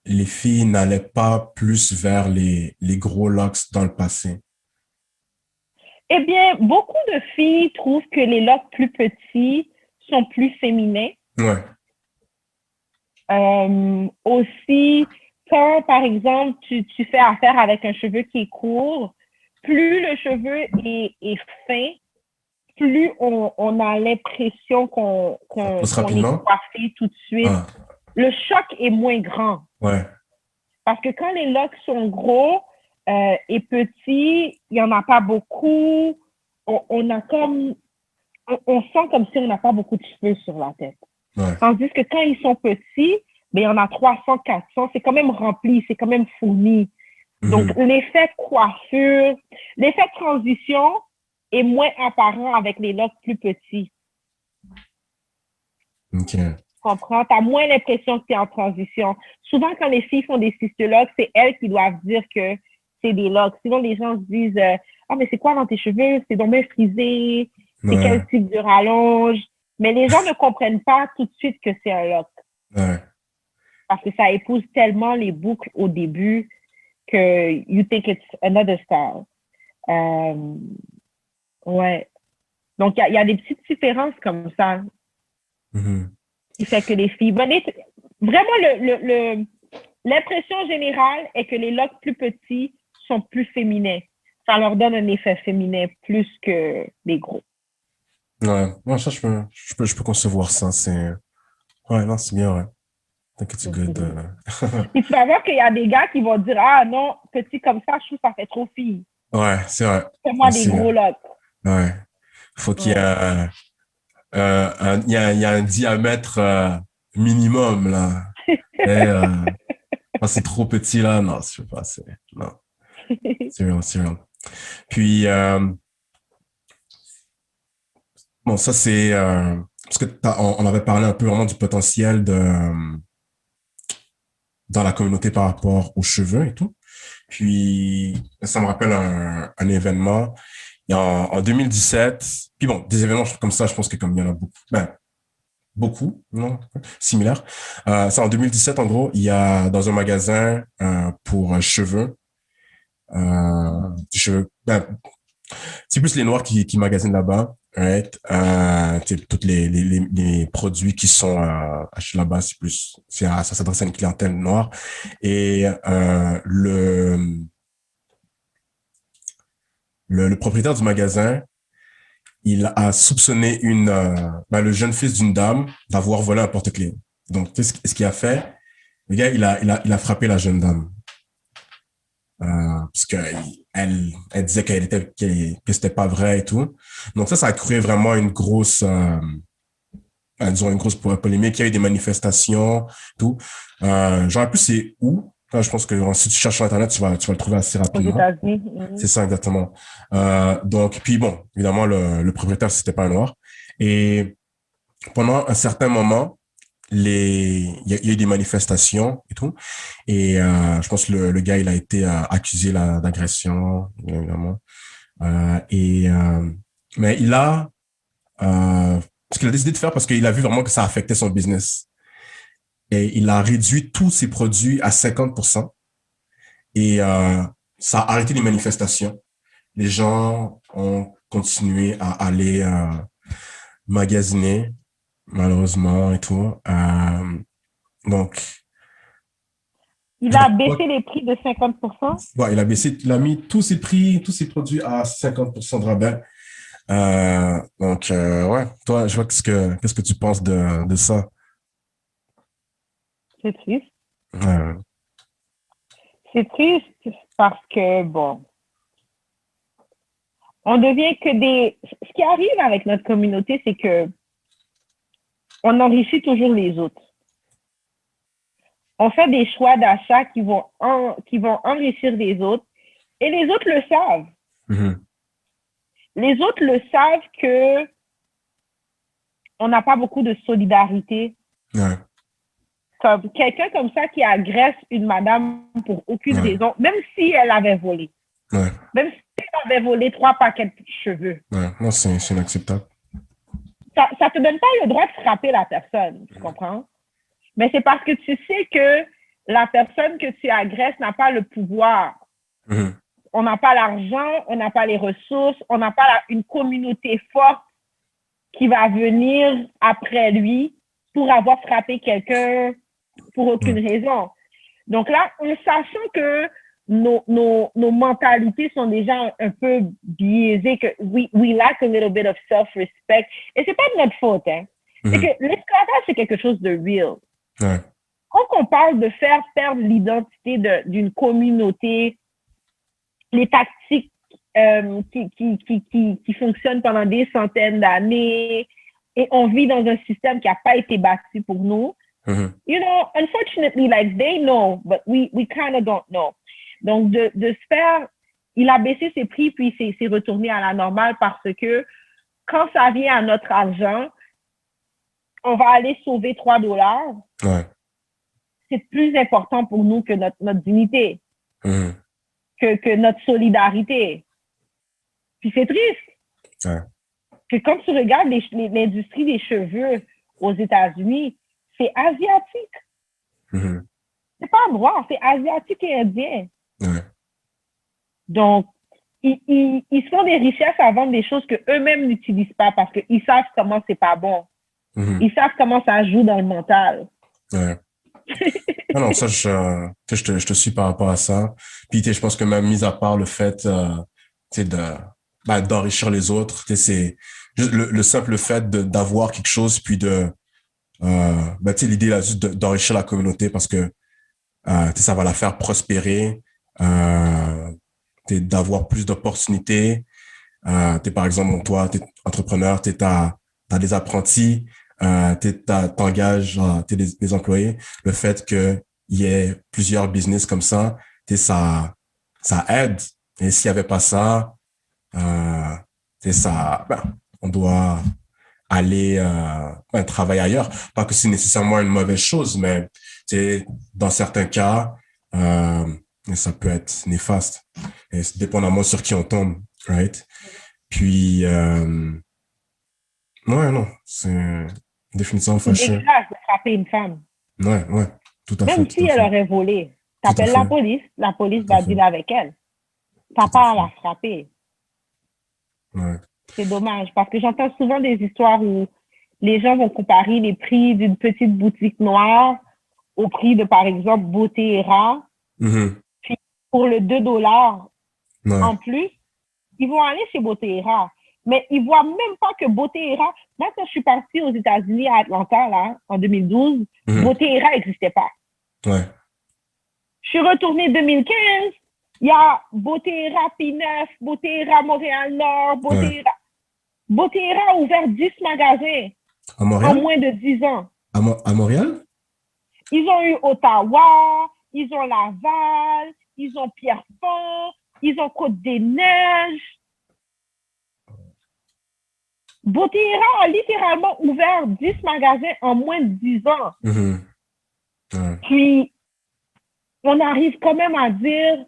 les filles n'allaient pas plus vers les gros locks dans le passé? Eh bien, beaucoup de filles trouvent que les locks plus petits sont plus féminins. Ouais. Aussi, quand, par exemple, tu fais affaire avec un cheveu qui est court, plus le cheveu est fin, plus on a l'impression Ça pousse qu'on est rapidement? coiffé tout de suite. Ah, Le choc est moins grand. ouais. Parce que quand les locks sont gros et petits, il n'y en a pas beaucoup. On a comme, on sent comme si on n'a pas beaucoup de cheveux sur la tête. Ouais. Tandis que quand ils sont petits, mais il y en a 300, 400, c'est quand même rempli, c'est quand même fourni. Donc, l'effet coiffure, l'effet transition est moins apparent avec les locks plus petits. OK. Tu comprends? Tu as moins l'impression que tu es en transition. Souvent, quand les filles font des cystologues, c'est elles qui doivent dire que c'est des locks. Sinon, les gens se disent ah, mais c'est quoi dans tes cheveux? C'est donc bien frisé. C'est quel type de rallonge? Mais les gens ne comprennent pas tout de suite que c'est un lock. Ouais. Parce que ça épouse tellement les boucles au début que you think it's another style. Ouais. Donc, il y a des petites différences comme ça qui fait que les filles... Vraiment, l'impression générale est que les locks plus petits sont plus féminins. Ça leur donne un effet féminin plus que les gros. Ouais. Ouais, ça, je peux concevoir ça. Ouais, non, c'est bien, ouais. I think it's good. Et tu vas voir qu'il y a des gars qui vont dire ah non, petit comme ça, je trouve que ça fait trop fille. Ouais, c'est vrai. Fais-moi des gros locks. Ouais. Faut qu'il y ait il y a un diamètre minimum, là. Et, quand c'est trop petit, là, non, je sais pas, non. C'est real. Puis, bon, ça, c'est, parce que on avait parlé un peu vraiment du potentiel dans la communauté par rapport aux cheveux et tout. Puis, ça me rappelle un événement en 2017. Puis bon, des événements comme ça, je pense que comme il y en a beaucoup, non, similaires. C'est en 2017, en gros, il y a dans un magasin pour cheveux, c'est plus les Noirs qui magasinent là-bas, right? Tous les produits qui sont achetés là-bas, ça s'adresse à une clientèle noire. Et le propriétaire du magasin, il a soupçonné le jeune fils d'une dame d'avoir volé un porte-clés. Donc, tu sais ce qu'il a fait? Le gars, il a frappé la jeune dame. Parce que elle disait que c'était pas vrai et tout. Donc ça a créé vraiment une grosse polémique. Il y a eu des manifestations, tout. Genre, en plus, c'est où? Là, je pense que si tu cherches sur Internet, tu vas le trouver assez Aux rapidement. États-Unis. C'est ça, exactement. Donc, puis bon, évidemment, le propriétaire, c'était pas un noir. Et pendant un certain moment, il y a eu des manifestations et tout. Et je pense que le gars, il a été accusé d'agression, évidemment. Mais ce qu'il a décidé de faire parce qu'il a vu vraiment que ça affectait son business. Et il a réduit tous ses produits à 50%. Et ça a arrêté les manifestations. Les gens ont continué à aller magasiner, malheureusement, et tout. Donc, il a baissé les prix de 50%. Ouais, il a mis tous ses produits à 50% de rabais. Donc, ouais, toi, je vois qu'est-ce que tu penses de ça? C'est triste. Ouais. C'est triste parce que, bon, on devient que ce qui arrive avec notre communauté, c'est que on enrichit toujours les autres. On fait des choix d'achat qui vont enrichir les autres et les autres le savent. Mm-hmm. Les autres le savent que on n'a pas beaucoup de solidarité. Ouais. Comme quelqu'un comme ça qui agresse une madame pour aucune raison, même si elle avait volé. Ouais. Même si elle avait volé 3 paquets de cheveux. Ouais. Non, c'est inacceptable. Ça te donne pas le droit de frapper la personne, tu comprends? Mais c'est parce que tu sais que la personne que tu agresses n'a pas le pouvoir. Mm-hmm. On n'a pas l'argent, on n'a pas les ressources, on n'a pas une communauté forte qui va venir après lui pour avoir frappé quelqu'un pour aucune raison. Donc là, en sachant que nos mentalités sont déjà un peu biaisées, que we lack a little bit of self-respect. Et c'est pas de notre faute, hein. Mm-hmm. C'est que l'esclavage, c'est quelque chose de real. Ouais. Quand on parle de faire perdre l'identité d'une communauté, les tactiques qui fonctionnent pendant des centaines d'années, et on vit dans un système qui n'a pas été bâti pour nous, Mhm. Unfortunately, like they know, but we kind of don't know. Donc, de se faire, il a baissé ses prix, puis c'est retourné à la normale parce que quand ça vient à notre argent, on va aller sauver $3. Ouais. C'est plus important pour nous que notre dignité, Mhm. que notre solidarité. Puis c'est triste. Ouais. Que quand tu regardes l'industrie des cheveux aux États-Unis, c'est asiatique. Mhm. C'est pas noir, c'est asiatique et indien. Ouais. Donc, ils font des richesses à vendre des choses qu'eux-mêmes n'utilisent pas parce qu'ils savent comment c'est pas bon. Mhm. Ils savent comment ça joue dans le mental. Ouais. Ah non, ça, je te suis par rapport à ça. Puis, je pense que même mis à part le fait, d'enrichir les autres, c'est juste le simple fait d'avoir quelque chose, puis l'idée là, juste d'enrichir la communauté parce que, ça va la faire prospérer, d'avoir plus d'opportunités. Par exemple, toi, t'es entrepreneur, t'as des apprentis, t'engages, des employés. Le fait que il y ait plusieurs business comme ça aide. Et s'il y avait pas ça, on doit aller travailler ailleurs. Pas que c'est nécessairement une mauvaise chose, mais dans certains cas, ça peut être néfaste. Et c'est dépendamment sur qui on tombe, right? Puis, ouais, non, c'est définitivement C'est fâcheux. dégueulasse de frapper une femme. Ouais, tout à fait, Même tout si à elle fait, aurait volé, tout à t'appelles fait, la police tout à va fait, dealer avec elle. T'as tout à pas à fait. la frapper. Ouais. C'est dommage parce que j'entends souvent des histoires où les gens vont comparer les prix d'une petite boutique noire au prix de, par exemple, Beauté et Rare. Mhm. Puis pour le $2 Ouais. en plus, ils vont aller chez Beauté et Rare. Mais ils voient même pas que Beauté et Rare. Moi, quand je suis partie aux États-Unis à Atlanta, là, en 2012, Mhm. Beauté et Rare n'existait pas. Ouais. Je suis retournée en 2015. Il y a Beauté et Rare P9, Beauté et Rare Montréal-Nord, Ouais. Beauté et Rare a ouvert 10 magasins À en Montréal? moins de 10 ans. À Montréal? Ils ont eu Ottawa, ils ont Laval, ils ont Pierrefonds, ils ont Côte-des-Neiges. Beauté-Ira a littéralement ouvert 10 magasins en moins de 10 ans. Mhm. Ouais. Puis, on arrive quand même à dire,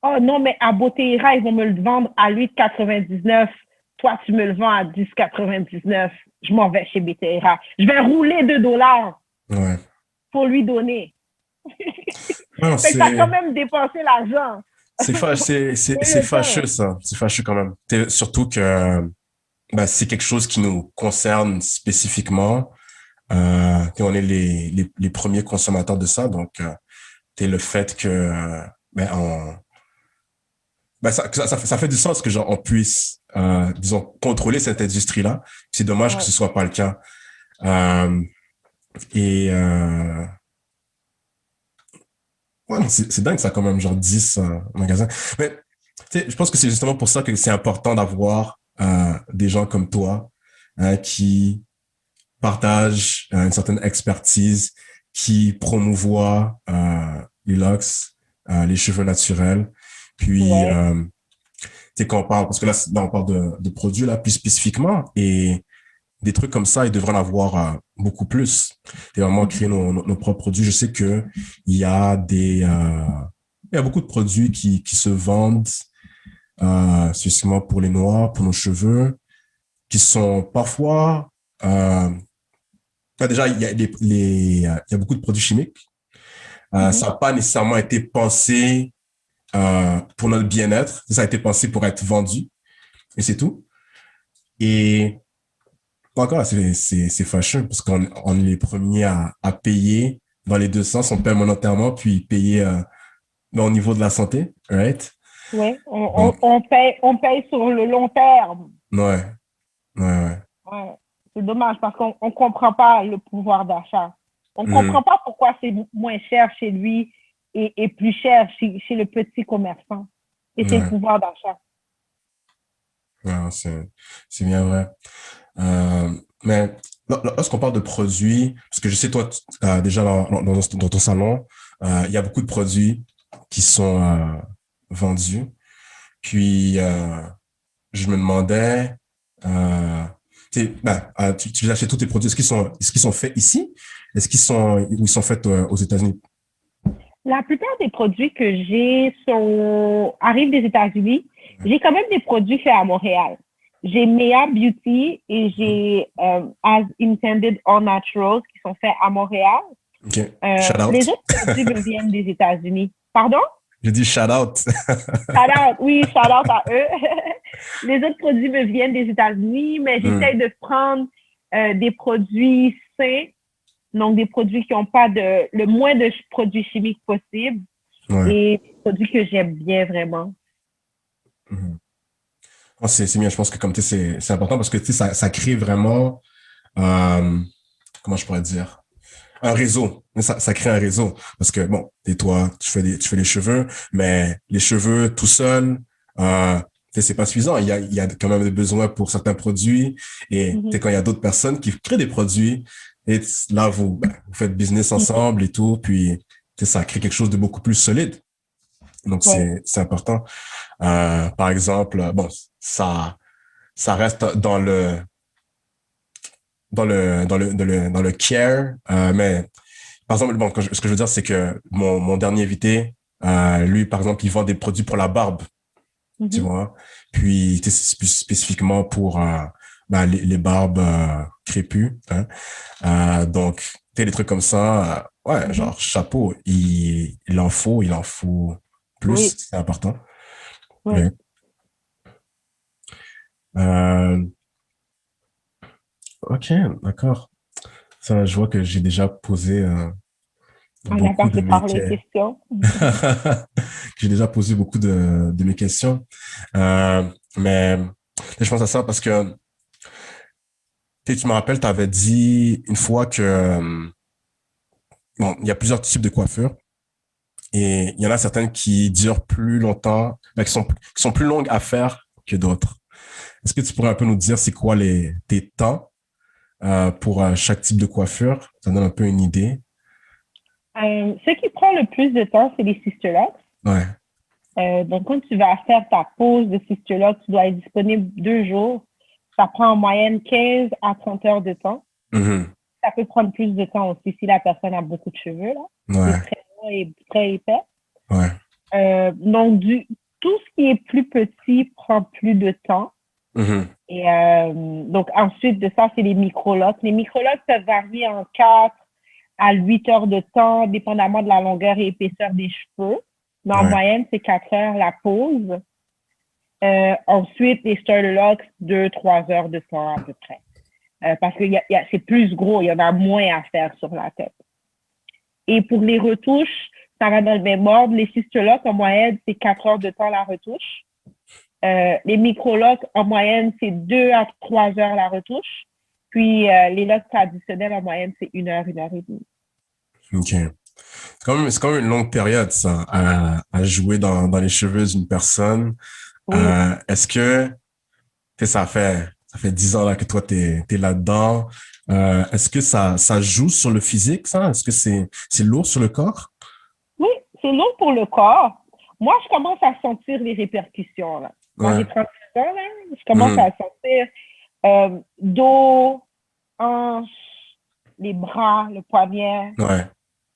oh non, mais à Beauté-Ira, ils vont me le vendre à 8,99. Toi, tu me le vends à 10,99. Je m'en vais chez Beauté-Ira. Je vais rouler $2 Ouais. pour lui donner. Non, Fait que t'as quand même dépensé l'argent. c'est fâcheux, ça. C'est fâcheux quand même. Surtout que, c'est quelque chose qui nous concerne spécifiquement. On est les premiers consommateurs de ça. Donc, le fait que, ça fait du sens que, genre, on puisse, disons, contrôler cette industrie-là. C'est dommage que Ouais. ce soit pas le cas. Euh, et, ouais, non, c'est dingue, ça, quand même, genre 10 magasins. Mais, je pense que c'est justement pour ça que c'est important d'avoir des gens comme toi qui partagent une certaine expertise, qui promouvoient les locks, les cheveux naturels. Puis, Ouais. quand on parle, parce que là, on parle de produits, là, plus spécifiquement, et des trucs comme ça, ils devraient en avoir beaucoup plus. Et vraiment créer nos propres produits. Je sais que il y a il y a beaucoup de produits qui se vendent spécifiquement pour les noirs, pour nos cheveux, qui sont parfois déjà il y a il y a beaucoup de produits chimiques. Ça n'a pas nécessairement été pensé pour notre bien-être. Ça a été pensé pour être vendu et c'est tout. Et encore, c'est fâcheux parce qu'on est les premiers à payer dans les deux sens. On paie monétairement puis payer au niveau de la santé, right? Oui, Donc, on paye sur le long terme. ouais, ouais. Ouais. C'est dommage parce qu'on ne comprend pas le pouvoir d'achat. On ne comprend Mhm. pas pourquoi c'est moins cher chez lui et plus cher chez le petit commerçant. Et c'est le Ouais, pouvoir d'achat. ouais, c'est bien vrai. Mais lorsqu'on parle de produits, parce que je sais, toi, déjà dans ton salon, il y a beaucoup de produits qui sont vendus. Puis, je me demandais, tu achètes tous tes produits, est-ce qu'ils sont faits ici? Ou ils sont faits aux États-Unis? La plupart des produits que j'ai arrivent des États-Unis. J'ai quand même des produits faits à Montréal. J'ai Mea Beauty et j'ai As Intended All Naturals qui sont faits à Montréal. OK. Shout Les out. autres produits me viennent des États-Unis. Pardon? J'ai dit shout out. Shout out, oui, shout out à eux. Les autres produits me viennent des États-Unis, mais j'essaie de prendre des produits sains, donc des produits qui n'ont pas le moins de produits chimiques possible Ouais. et des produits que j'aime bien vraiment. Mhm. C'est bien, je pense que comme tu sais, c'est important parce que tu sais, ça crée vraiment, euh, comment je pourrais dire, un réseau. Ça crée un réseau. Parce que, bon, et toi, tu fais les cheveux, mais les cheveux tout seul, c'est pas suffisant. Il y a quand même des besoins pour certains produits. Et quand il y a d'autres personnes qui créent des produits, et là, vous faites business ensemble et tout, puis ça crée quelque chose de beaucoup plus solide. Donc, c'est important. Par exemple, bon, ça reste dans le care, mais par exemple, bon, ce que je veux dire, c'est que mon dernier invité, lui, par exemple, il vend des produits pour la barbe, tu vois. Puis, c'est plus spécifiquement pour les barbes crépues. Hein. Donc, tu sais, des trucs comme ça, ouais, genre, chapeau, il en faut plus, Oui, c'est important. oui. Oui. Euh, ok, d'accord. Ça, je vois que j'ai déjà posé On a beaucoup de passé mes par les questions. questions. J'ai déjà posé beaucoup de mes questions. Mais je pense à ça parce que tu me rappelles, tu avais dit une fois que bon, il y a plusieurs types de coiffures et il y en a certaines qui durent plus longtemps, qui sont plus longues à faire que d'autres. Est-ce que tu pourrais un peu nous dire c'est quoi tes temps pour chaque type de coiffure? Ça donne un peu une idée. Ce qui prend le plus de temps, c'est les cistulox. Ouais. Donc, quand tu vas faire ta pause de cistulox, tu dois être disponible 2 jours. Ça prend en moyenne 15 à 30 heures de temps. Mhm. Ça peut prendre plus de temps aussi si la personne a beaucoup de cheveux, là. C'est Ouais. très long et très épais. Ouais. Donc, tout ce qui est plus petit prend plus de temps. Mhm. Et donc, ensuite de ça, c'est les microlocs. Les microlocs peuvent varier en 4 à 8 heures de temps, dépendamment de la longueur et épaisseur des cheveux. Mais en Ouais. moyenne, c'est 4 heures la pause. Ensuite, les starterlocks, 2-3 heures de temps à peu près. Parce que c'est plus gros, il y en a moins à faire sur la tête. Et pour les retouches, ça va dans le même ordre. Les cystolocs, en moyenne, c'est 4 heures de temps la retouche. Les microlocs, en moyenne, c'est 2 à 3 heures la retouche. Puis les locks traditionnels, en moyenne, c'est 1 heure et demie. OK. C'est quand même une longue période, ça, à jouer dans les cheveux d'une personne. Oui. Est-ce que, tu sais, ça fait 10 ans là que toi, t'es là-dedans. Est-ce que ça joue sur le physique, ça? Est-ce que c'est lourd sur le corps? Oui, c'est lourd pour le corps. Moi, je commence à sentir les répercussions. Là. Quand Ouais. j'ai 38 ans, là, je commence Mhm. à sentir dos, hanches, les bras, le poignet. Ouais.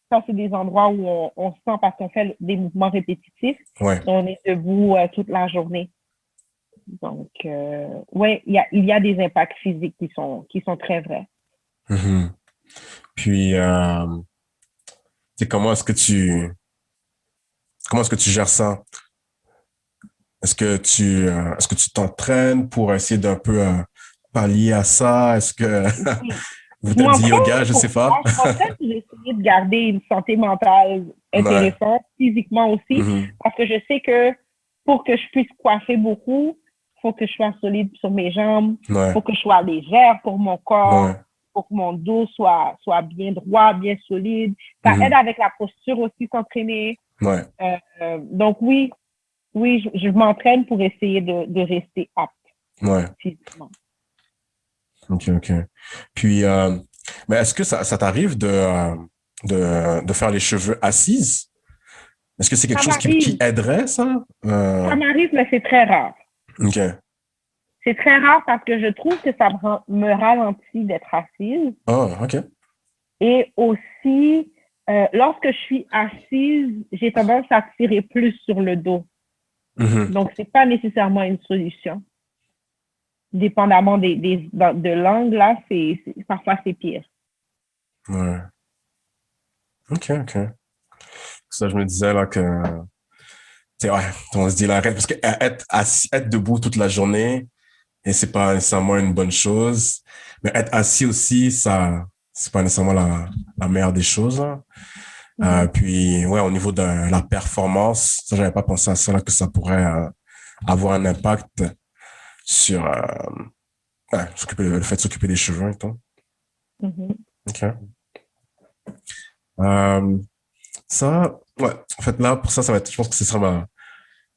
Ça, c'est des endroits où on sent parce qu'on fait des mouvements répétitifs. Ouais. On est debout toute la journée. Donc, oui, il y a des impacts physiques qui sont très vrais. Mhm. Puis, tu sais, comment est-ce que tu gères ça? Est-ce que tu t'entraînes pour essayer d'un peu pallier à ça? Est-ce que Oui. vous faites du yoga? Je sais pas. Je m'entraîne pour essayer de garder une santé mentale Ouais. intéressante, physiquement aussi, Mhm. parce que je sais que pour que je puisse coiffer beaucoup, il faut que je sois solide sur mes jambes, il Ouais. faut que je sois légère pour mon corps, Ouais. pour que mon dos soit bien droit, bien solide. Ça aide Mhm. avec la posture aussi, s'entraîner. Ouais. Donc oui, je m'entraîne pour essayer de rester apte Ouais. physiquement. OK, OK. Puis, mais est-ce que ça t'arrive de faire les cheveux assises? Est-ce que c'est quelque Ça chose qui m'arrive, aiderait, ça? ça m'arrive, mais c'est très rare. OK. C'est très rare parce que je trouve que ça me ralentit d'être assise. Ah, OK. Et aussi, lorsque je suis assise, j'ai tendance à tirer plus sur le dos. Mhm. Donc, c'est pas nécessairement une solution. Dépendamment de l'angle, là, parfois c'est pire. Ouais. OK, OK. Ça, je me disais, là, que, tu sais, ouais, on se dit, là, arrête, parce que être debout toute la journée, et c'est pas nécessairement une bonne chose. Mais être assis aussi, ça, c'est pas nécessairement la meilleure des choses, là. Mhm. Puis, ouais, au niveau de la performance, ça, j'avais pas pensé à ça, là, que ça pourrait avoir un impact sur, ouais, le fait de s'occuper des cheveux et tout. Mhm. OK. Euh, Ça, ouais, en fait, là, pour ça, ça va être, je pense que ce sera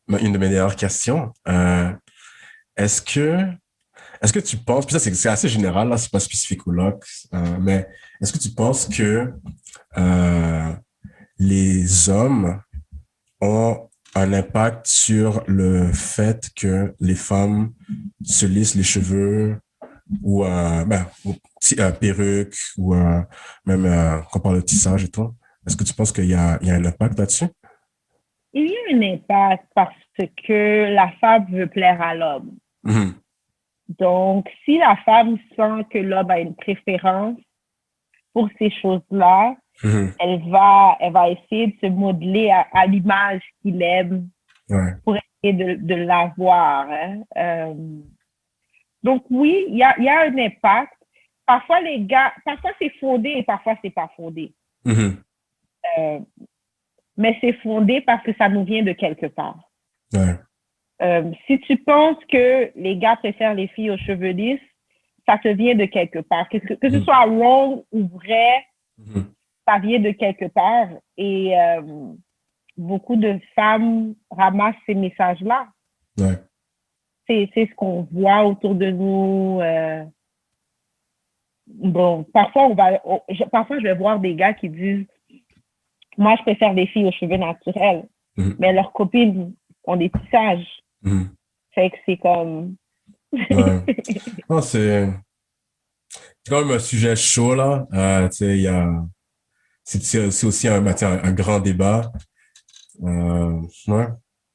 une de mes dernières questions. Est-ce que, est-ce que tu penses, puis ça, c'est assez général, là, c'est pas spécifique au LOX, mais est-ce que tu penses que euh, les hommes ont un impact sur le fait que les femmes se lissent les cheveux ou perruque ou même quand on parle de tissage et tout? Est-ce que tu penses qu'il y a un impact là-dessus? Il y a un impact parce que la femme veut plaire à l'homme. Mhm. Donc, si la femme sent que l'homme a une préférence pour ces choses-là, Mhm. elle va essayer de se modeler à l'image qu'il aime Ouais. pour essayer de l'avoir. Hein. Donc, oui, il y a un impact. Parfois, les gars, parfois c'est fondé et parfois c'est pas fondé. Mhm. Euh, mais c'est fondé parce que ça nous vient de quelque part. Ouais. Si tu penses que les gars préfèrent les filles aux cheveux lisses, ça te vient de quelque part. Que ce Mhm. soit wrong ou vrai, Mhm. ça vient de quelque part. Et beaucoup de femmes ramassent ces messages-là. Ouais. C'est ce qu'on voit autour de nous. Bon, parfois, parfois, je vais voir des gars qui disent, moi, je préfère les filles aux cheveux naturels, Mhm. mais leurs copines ont des tissages. Mhm. Fait que c'est comme... Ouais. Non, c'est quand même un sujet chaud, là. Tu sais, c'est aussi un grand débat. Ouais.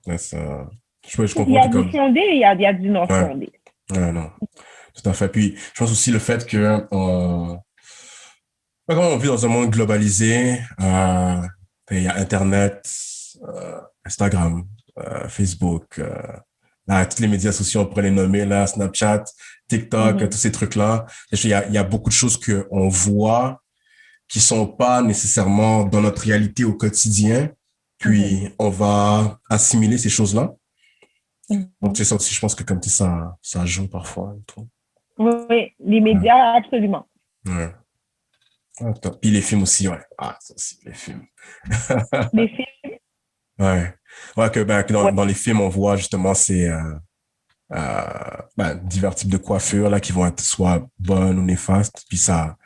Ouais, ça, je Il comprends y que a du comme, fondé et il y a du non ouais. fondé. Ouais, non. Tout à fait. Puis, je pense aussi le fait que, comme on vit dans un monde globalisé, il y a Internet, Instagram, Facebook, là, tous les médias sociaux, on pourrait les nommer, là, Snapchat, TikTok, tous Mhm. ces trucs-là. Il y a beaucoup de choses qu'on voit qui sont pas nécessairement dans notre réalité au quotidien. Mhm. Puis, on va assimiler ces choses-là. Donc, Mhm. c'est ça aussi, je pense que comme tu sais, ça joue parfois et tout. Oui, les Ouais. médias, absolument. Ouais. Ah, top. Puis les films aussi, ouais. Ah, ça aussi, les films. Les films, Ouais. Ouais, que ouais, dans les films, on voit justement divers types de coiffures là, qui vont être soit bonnes ou néfastes. Puis ça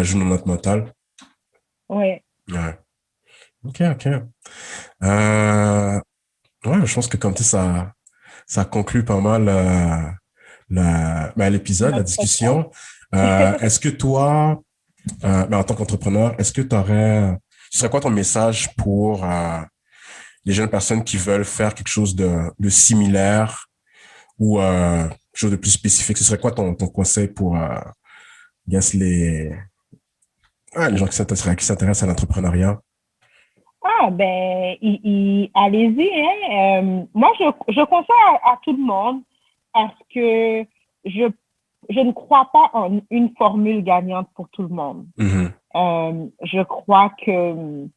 joue dans notre mental. ouais. Ouais. OK, OK. Euh, ouais, je pense que comme ça conclut pas mal l'épisode, la Notre podcast. discussion. Est-ce que toi, en tant qu'entrepreneur, est-ce que tu aurais, ce serait quoi ton message pour les jeunes personnes qui veulent faire quelque chose de similaire ou quelque chose de plus spécifique? Ce serait quoi ton conseil pour yes, les gens qui s'intéressent à l'entrepreneuriat? Ah, ben, allez-y, hein. Moi, je conseille à tout le monde parce que je, je ne crois pas en une formule gagnante pour tout le monde. Mhm. Je crois que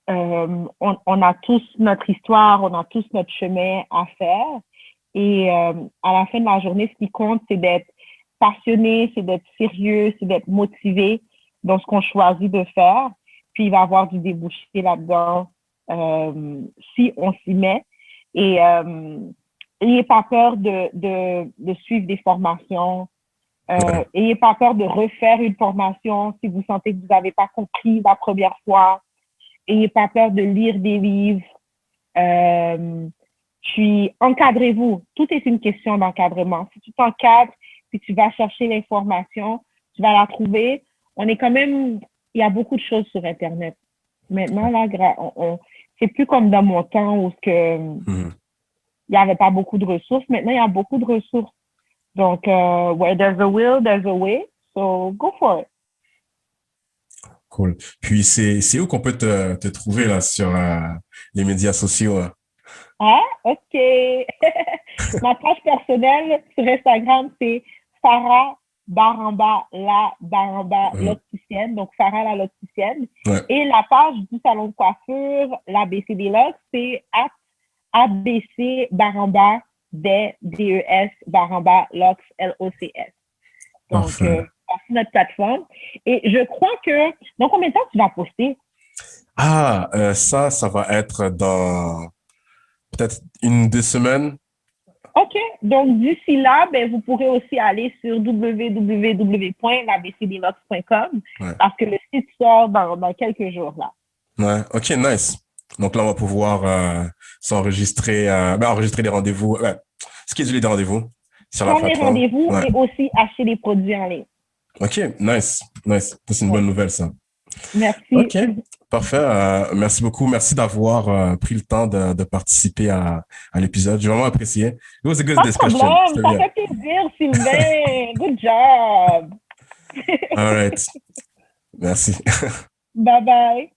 on a tous notre histoire, on a tous notre chemin à faire. Et à la fin de la journée, ce qui compte, c'est d'être passionné, c'est d'être sérieux, c'est d'être motivé dans ce qu'on choisit de faire. Puis il va y avoir du débouché là-dedans si on s'y met. Et n'ayez pas peur de suivre des formations, Ayez pas peur de refaire une formation si vous sentez que vous n'avez pas compris la première fois. Ayez pas peur de lire des livres. Puis encadrez-vous. Tout est une question d'encadrement. Si tu t'encadres, puis tu vas chercher l'information, tu vas la trouver. On est quand même, il y a beaucoup de choses sur Internet. Maintenant, là, c'est plus comme dans mon temps où il n'y avait pas beaucoup de ressources. Maintenant, il y a beaucoup de ressources. Donc, where there's a will, there's a way. So, go for it. Cool. Puis, c'est où qu'on peut te trouver là sur les médias sociaux? Ah, OK. Ma page personnelle sur Instagram, c'est Farah Baramba, la Baramba l'opticienne. Donc, Farah la l'opticienne. Ouais. Et la page du salon de coiffure, l'ABCD Locks, c'est ABC Baramba, DES Baramba Locks, LOCS. Donc, c'est notre plateforme. Et je crois que, dans combien de temps tu vas poster? Ça va être dans peut-être 1-2 semaines. OK. Donc, d'ici là, vous pourrez aussi aller sur www.labcdlocks.com parce que le site sort dans quelques jours, là. Ouais. OK, nice. Donc là, on va pouvoir s'enregistrer, enregistrer les rendez-vous, scheduler des rendez-vous sur la plateforme. Prendre les rendez-vous et aussi acheter des produits en ligne. OK, nice. C'est une bonne nouvelle, ça. Merci. OK, parfait. Merci beaucoup. Merci d'avoir pris le temps de participer à l'épisode. J'ai vraiment apprécié. It was a good discussion. Pas de problème. Ça fait plaisir, Sylvain. Good job. All right. Merci. Bye-bye.